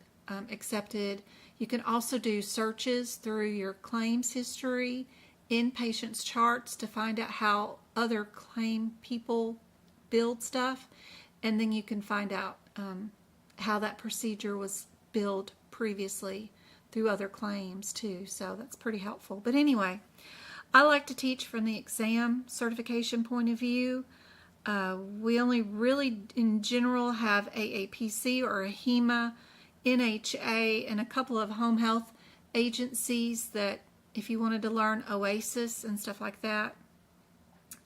Speaker 1: accepted. You can also do searches through your claims history in patients' charts to find out how other claim people build stuff, and then you can find out how that procedure was billed previously through other claims too. So that's pretty helpful. But anyway, I like to teach from the exam certification point of view. We only really in general have aapc or ahima, NHA, and a couple of home health agencies that if you wanted to learn OASIS and stuff like that.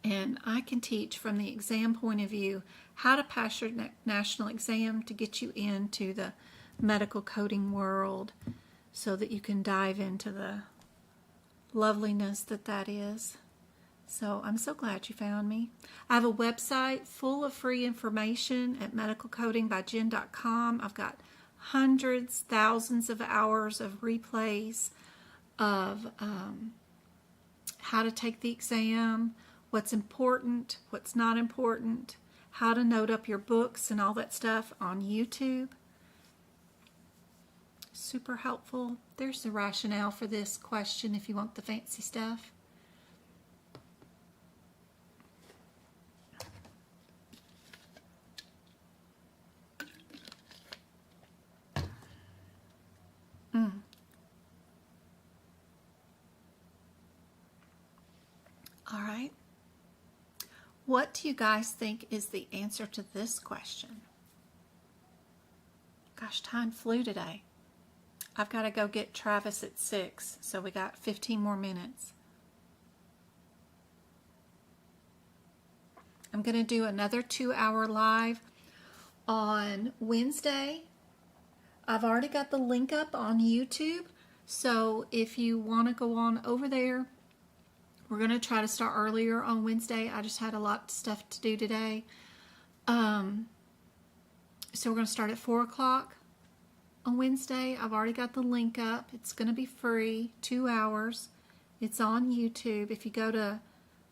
Speaker 1: And I can teach from the exam point of view how to pass your national exam to get you into the medical coding world so that you can dive into the loveliness that is. So I'm so glad you found me. I have a website full of free information at medicalcodingbyjen.com. I've got hundreds, thousands of hours of replays of how to take the exam, what's important, what's not important, how to note up your books and all that stuff on YouTube. Super helpful. There's the rationale for this question if you want the fancy stuff. All right. What do you guys think is the answer to this question? Gosh, time flew today. I've got to go get Travis at 6, so we got 15 more minutes. I'm going to do another 2-hour live on Wednesday. I've already got the link up on YouTube, so if you want to go on over there, we're going to try to start earlier on Wednesday. I just had a lot of stuff to do today. So we're going to start at 4 o'clock on Wednesday. I've already got the link up. It's going to be free, 2 hours. It's on YouTube. If you go to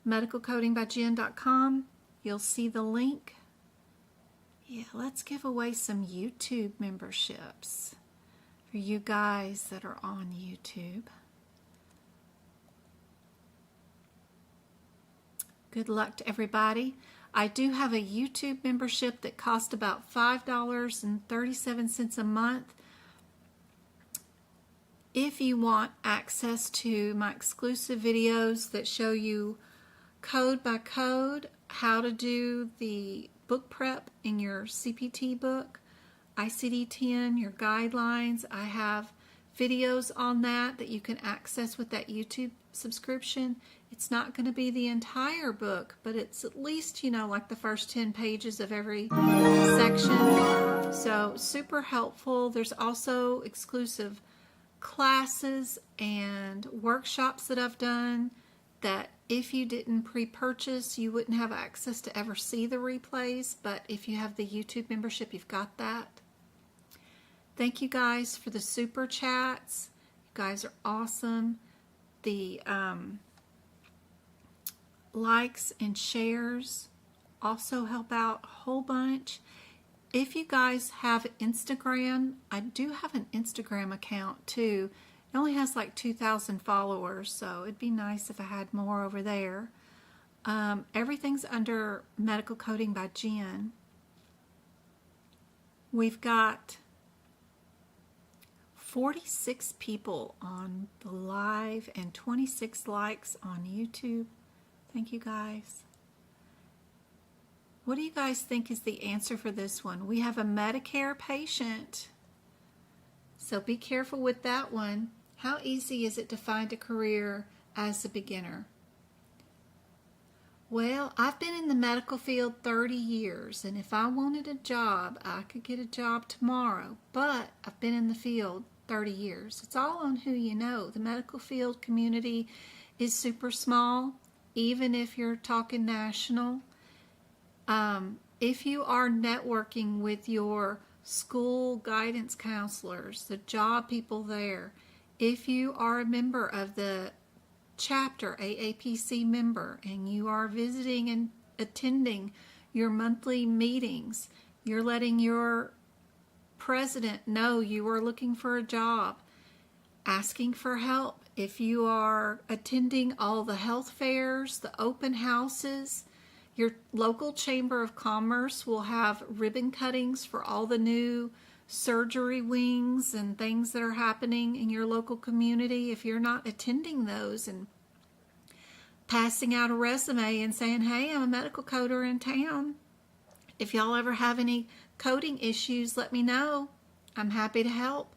Speaker 1: medicalcodingbyjen.com, you'll see the link. Yeah, let's give away some YouTube memberships for you guys that are on YouTube. Good luck to everybody. I do have a YouTube membership that costs about $5.37 a month. If you want access to my exclusive videos that show you code by code how to do the book prep in your CPT book, ICD-10, your guidelines, I have videos on that you can access with that YouTube subscription. It's not going to be the entire book, but it's at least, like the first 10 pages of every section. So super helpful. There's also exclusive classes and workshops that I've done that if you didn't pre-purchase, you wouldn't have access to ever see the replays. But if you have the YouTube membership, you've got that. Thank you guys for the super chats. You guys are awesome. The likes and shares also help out a whole bunch. If you guys have Instagram, I do have an Instagram account too. It only has like 2,000 followers, so it'd be nice if I had more over there. Everything's under Medical Coding by Jen. We've got 46 people on the live and 26 likes on YouTube. Thank you guys. What do you guys think is the answer for this one? We have a Medicare patient, so be careful with that one. How easy is it to find a career as a beginner? Well, I've been in the medical field 30 years, and if I wanted a job, I could get a job tomorrow, but I've been in the field 30 years. It's all on who you know. The medical field community is super small, even if you're talking national. If you are networking with your school guidance counselors, the job people there, if you are a member of the chapter, AAPC member, and you are visiting and attending your monthly meetings, you're letting your president know you are looking for a job, asking for help. If you are attending all the health fairs, the open houses, your local chamber of commerce will have ribbon cuttings for all the new surgery wings and things that are happening in your local community. If you're not attending those and passing out a resume and saying, hey, I'm a medical coder in town. If y'all ever have any coding issues, let me know. I'm happy to help.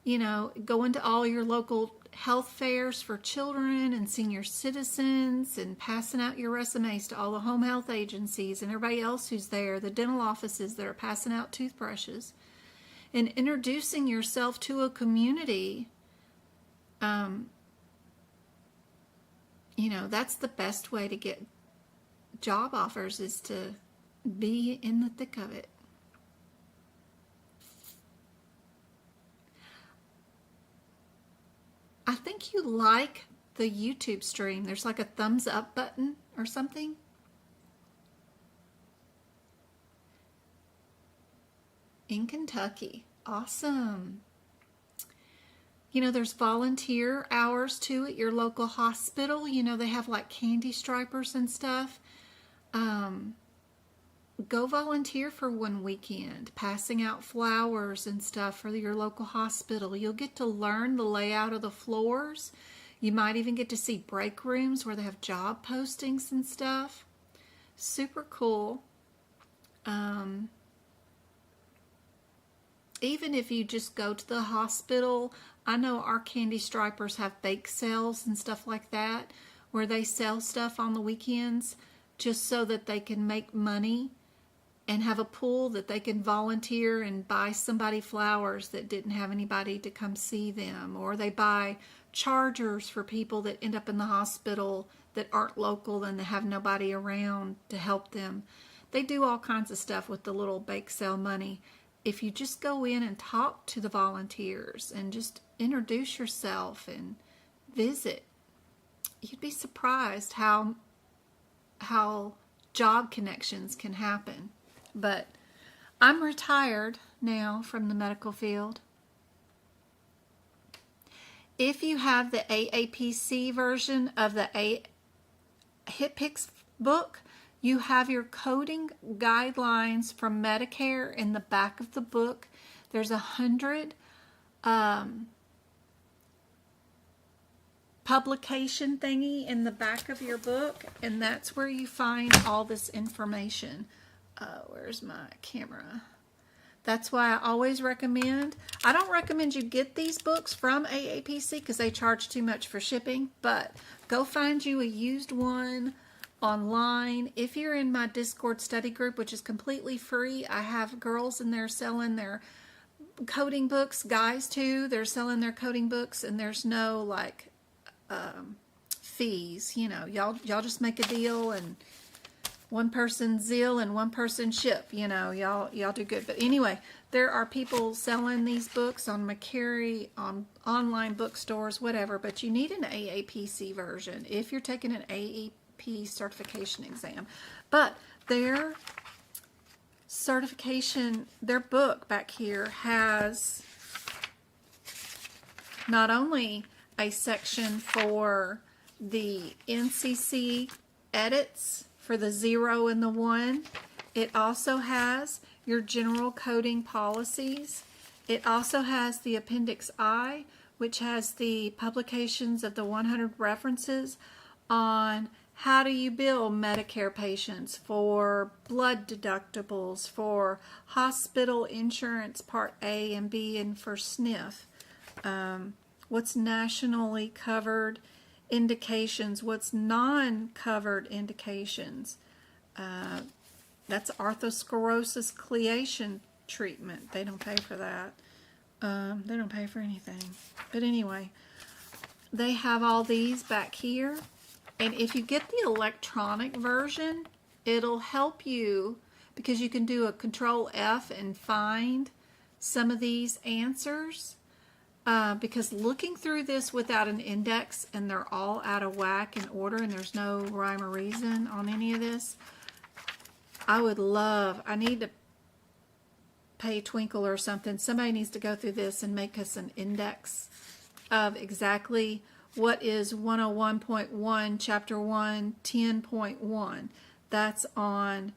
Speaker 1: You know, go into all your local health fairs for children and senior citizens and passing out your resumes to all the home health agencies and everybody else who's there, the dental offices that are passing out toothbrushes, and introducing yourself to a community. You know, that's the best way to get job offers, is to be in the thick of it. I think you like the YouTube stream. There's like a thumbs up button or something. In Kentucky. Awesome. You know, there's volunteer hours too at your local hospital. You know, they have like candy stripers and stuff. Go volunteer for one weekend, passing out flowers and stuff for your local hospital. You'll get to learn the layout of the floors. You might even get to see break rooms where they have job postings and stuff. Super cool. Even if you just go to the hospital, I know our candy stripers have bake sales and stuff like that, where they sell stuff on the weekends just so that they can make money and have a pool that they can volunteer and buy somebody flowers that didn't have anybody to come see them. Or they buy chargers for people that end up in the hospital that aren't local and they have nobody around to help them. They do all kinds of stuff with the little bake sale money. If you just go in and talk to the volunteers and just introduce yourself and visit, you'd be surprised how job connections can happen. But I'm retired now from the medical field. If you have the AAPC version of the HitPix book, you have your coding guidelines from Medicare in the back of the book. There's 100 publication thingy in the back of your book, and that's where you find all this information. Where's my camera? That's why I always recommend, I don't recommend you get these books from AAPC because they charge too much for shipping, but go find you a used one online. If you're in my Discord study group, which is completely free, I have girls in there selling their coding books, guys too, they're selling their coding books, and there's no like fees. You know, y'all just make a deal, and one person zeal and one person ship. You know, y'all do good. But anyway, there are people selling these books on McCary, on online bookstores, whatever. But you need an AAPC version if you're taking an AAP certification exam. But their certification, their book back here has not only a section for the NCC edits for the 0 and the 1, it also has your general coding policies. It also has the Appendix I, which has the publications of the 100 references on how do you bill Medicare patients for blood deductibles, for hospital insurance Part A and B, and for SNF. What's nationally covered indications, what's non-covered indications. That's arthrosclerosis ciliation treatment. They don't pay for that. They don't pay for anything. But anyway, they have all these back here. And if you get the electronic version, it'll help you because you can do a Control F and find some of these answers. Because looking through this without an index and they're all out of whack in order and there's no rhyme or reason on any of this, I need to pay Twinkle or something. Somebody needs to go through this and make us an index of exactly what is 101.1, Chapter 1, 10.1. That's on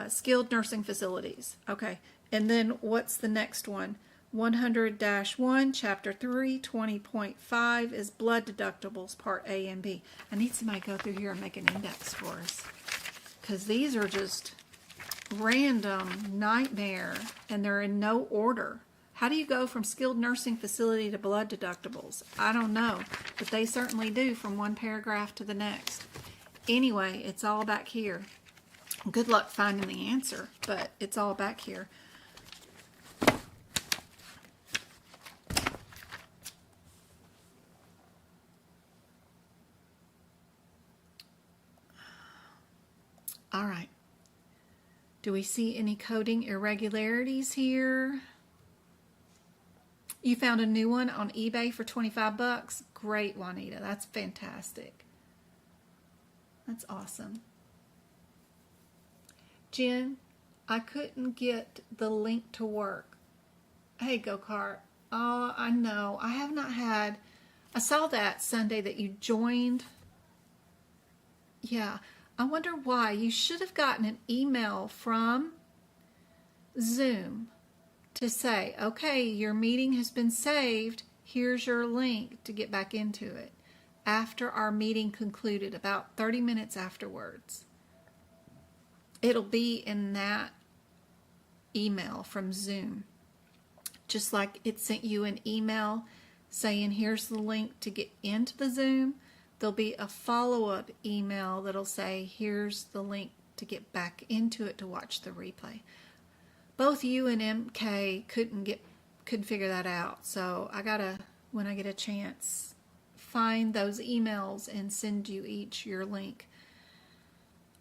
Speaker 1: skilled nursing facilities. Okay, and then what's the next one? 100-1, Chapter 3, 20.5 is blood deductibles, Part A and B. I need somebody to go through here and make an index for us, because these are just random nightmare, and they're in no order. How do you go from skilled nursing facility to blood deductibles? I don't know, but they certainly do from one paragraph to the next. Anyway, it's all back here. Good luck finding the answer, but it's all back here. All right. Do we see any coding irregularities here? You found a new one on eBay for 25 bucks. Great, Juanita. That's fantastic. That's awesome. Jen, I couldn't get the link to work. Hey, Go-Kart. Oh, I know. I have not had... I saw that Sunday that you joined. Yeah. I wonder why. You should have gotten an email from Zoom to say, okay, your meeting has been saved. Here's your link to get back into it. After our meeting concluded, about 30 minutes afterwards. It'll be in that email from Zoom. Just like it sent you an email saying, here's the link to get into the Zoom. There'll be a follow-up email that'll say, here's the link to get back into it to watch the replay. Both you and MK couldn't figure that out. So I gotta, when I get a chance, find those emails and send you each your link.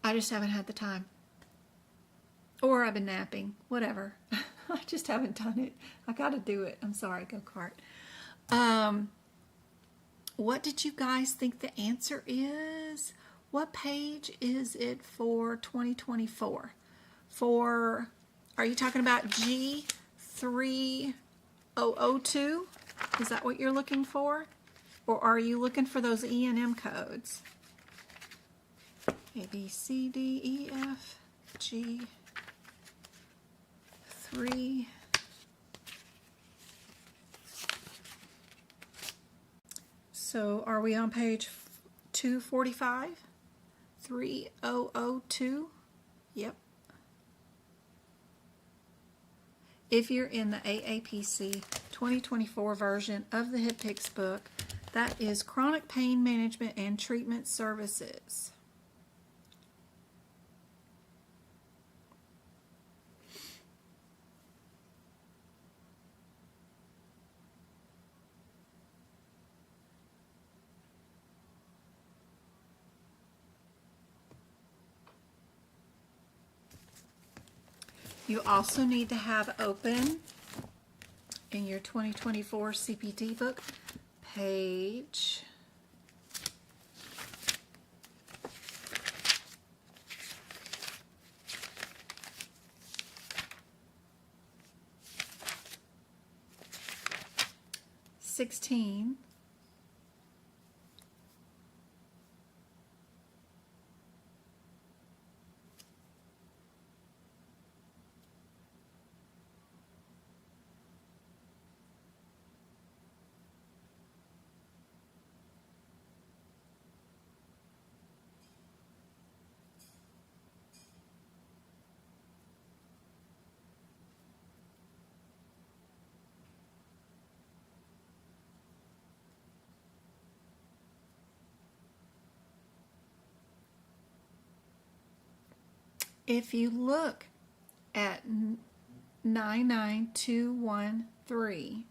Speaker 1: I just haven't had the time. Or I've been napping. Whatever. I just haven't done it. I gotta do it. I'm sorry, Go-Kart. What did you guys think the answer is? What page is it for 2024? Are you talking about G3002? Is that what you're looking for? Or are you looking for those E&M codes? A, B, C, D, E, F, G, 3. So are we on page 245? 3002? Yep. If you're in the AAPC 2024 version of the HipPix book, that is Chronic Pain Management and Treatment Services. You also need to have open in your 2024 CPT book page 16. If you look at 99213,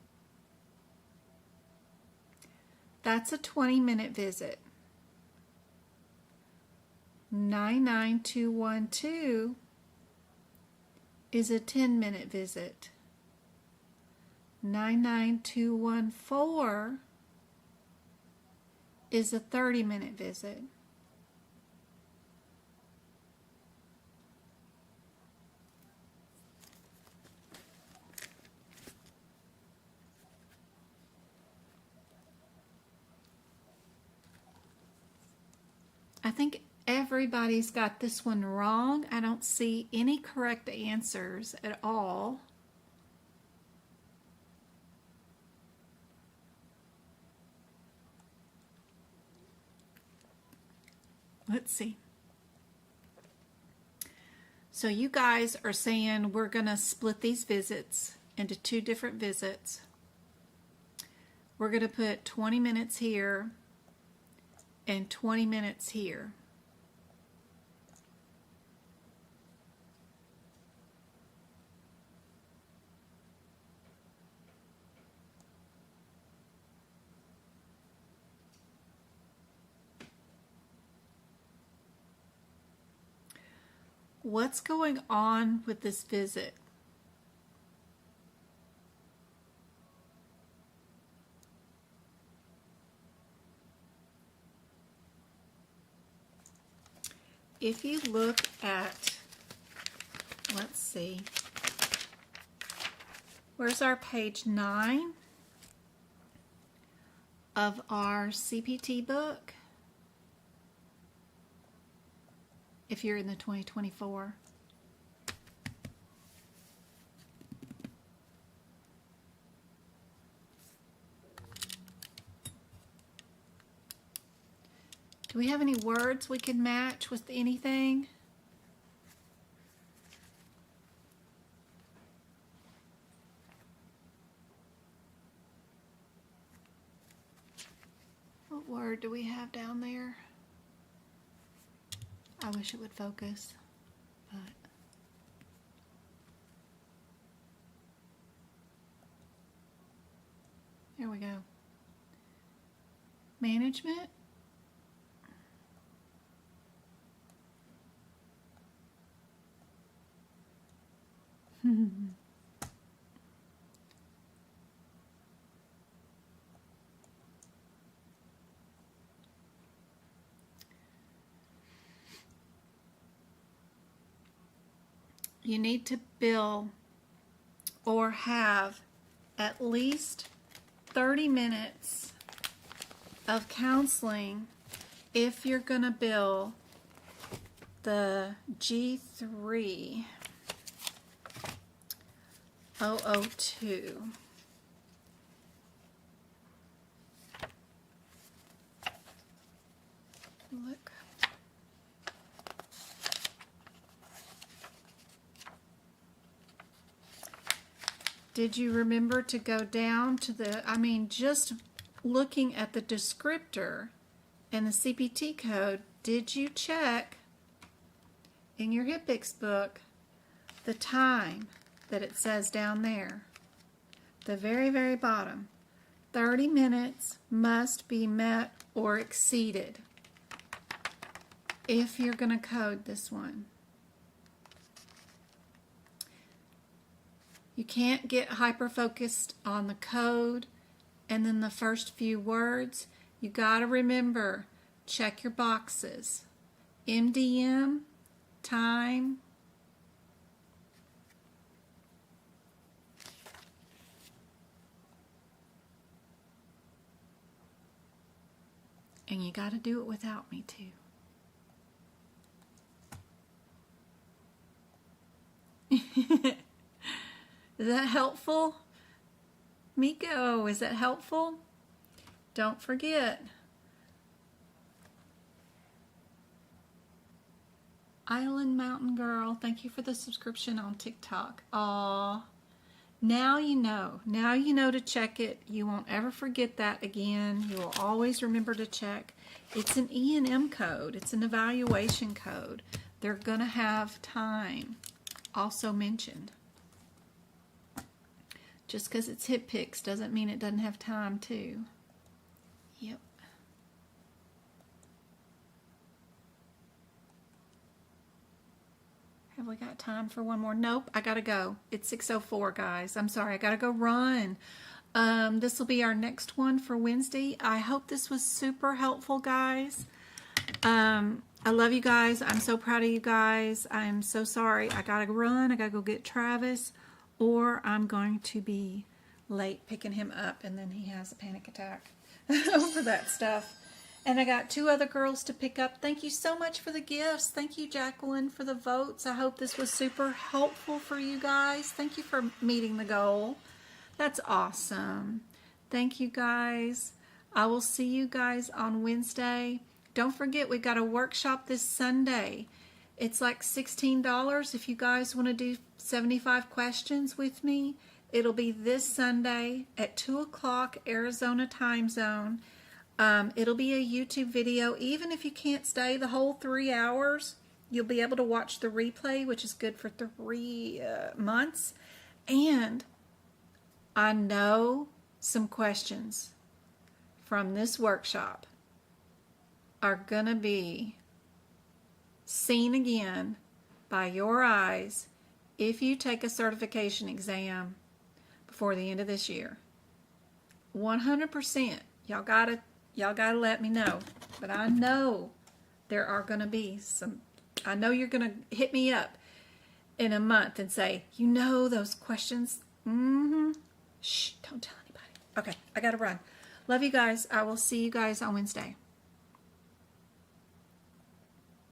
Speaker 1: that's a 20-minute visit. 99212 is a 10-minute visit. 99214 is a 30-minute visit. I think everybody's got this one wrong. I don't see any correct answers at all. Let's see. So you guys are saying we're going to split these visits into 2 different visits. We're going to put 20 minutes here and 20 minutes here. What's going on with this visit? If you look at, let's see, where's our page 9 of our CPT book? If you're in the 2024. Do we have any words we can match with anything? What word do we have down there? I wish it would focus, but here we go. Management. You need to bill or have at least 30 minutes of counseling if you're going to bill the G3002. Look. Did you remember to go down to the, just looking at the descriptor and the CPT code, did you check in your HIPICS book the time that it says down there? The very, very bottom. 30 minutes must be met or exceeded if you're going to code this one. You can't get hyper-focused on the code and then the first few words. You got to remember, check your boxes. MDM, time, And you got to do it without me too. Is that helpful? Miko, is that helpful? Don't forget. Island Mountain Girl, thank you for the subscription on TikTok. Aw. Now you know. Now you know to check it. You won't ever forget that again. You will always remember to check. It's an E&M code. It's an evaluation code. They're going to have time also mentioned. Just because it's hip picks doesn't mean it doesn't have time too. Yep. Have we got time for one more? Nope, I gotta go. It's 6:04, guys. I'm sorry, I gotta go run. This will be our next one for Wednesday. I hope this was super helpful, guys. I love you guys. I'm so proud of you guys. I'm so sorry. I gotta run. I gotta go get Travis, or I'm going to be late picking him up, and then he has a panic attack over that stuff. And I got 2 other girls to pick up. Thank you so much for the gifts. Thank you, Jacqueline, for the votes. I hope this was super helpful for you guys. Thank you for meeting the goal. That's awesome. Thank you, guys. I will see you guys on Wednesday. Don't forget, we've got a workshop this Sunday. It's like $16 if you guys want to do 75 questions with me. It'll be this Sunday at 2 o'clock Arizona time zone. It'll be a YouTube video. Even if you can't stay the whole 3 hours, you'll be able to watch the replay, which is good for 3 months. And I know some questions from this workshop are going to be seen again by your eyes if you take a certification exam before the end of this year. 100%. Y'all gotta let me know. But I know there are gonna be some. I know you're gonna hit me up in a month and say, you know those questions. Shh, don't tell anybody. Okay, I gotta run. Love you guys. I will see you guys on Wednesday.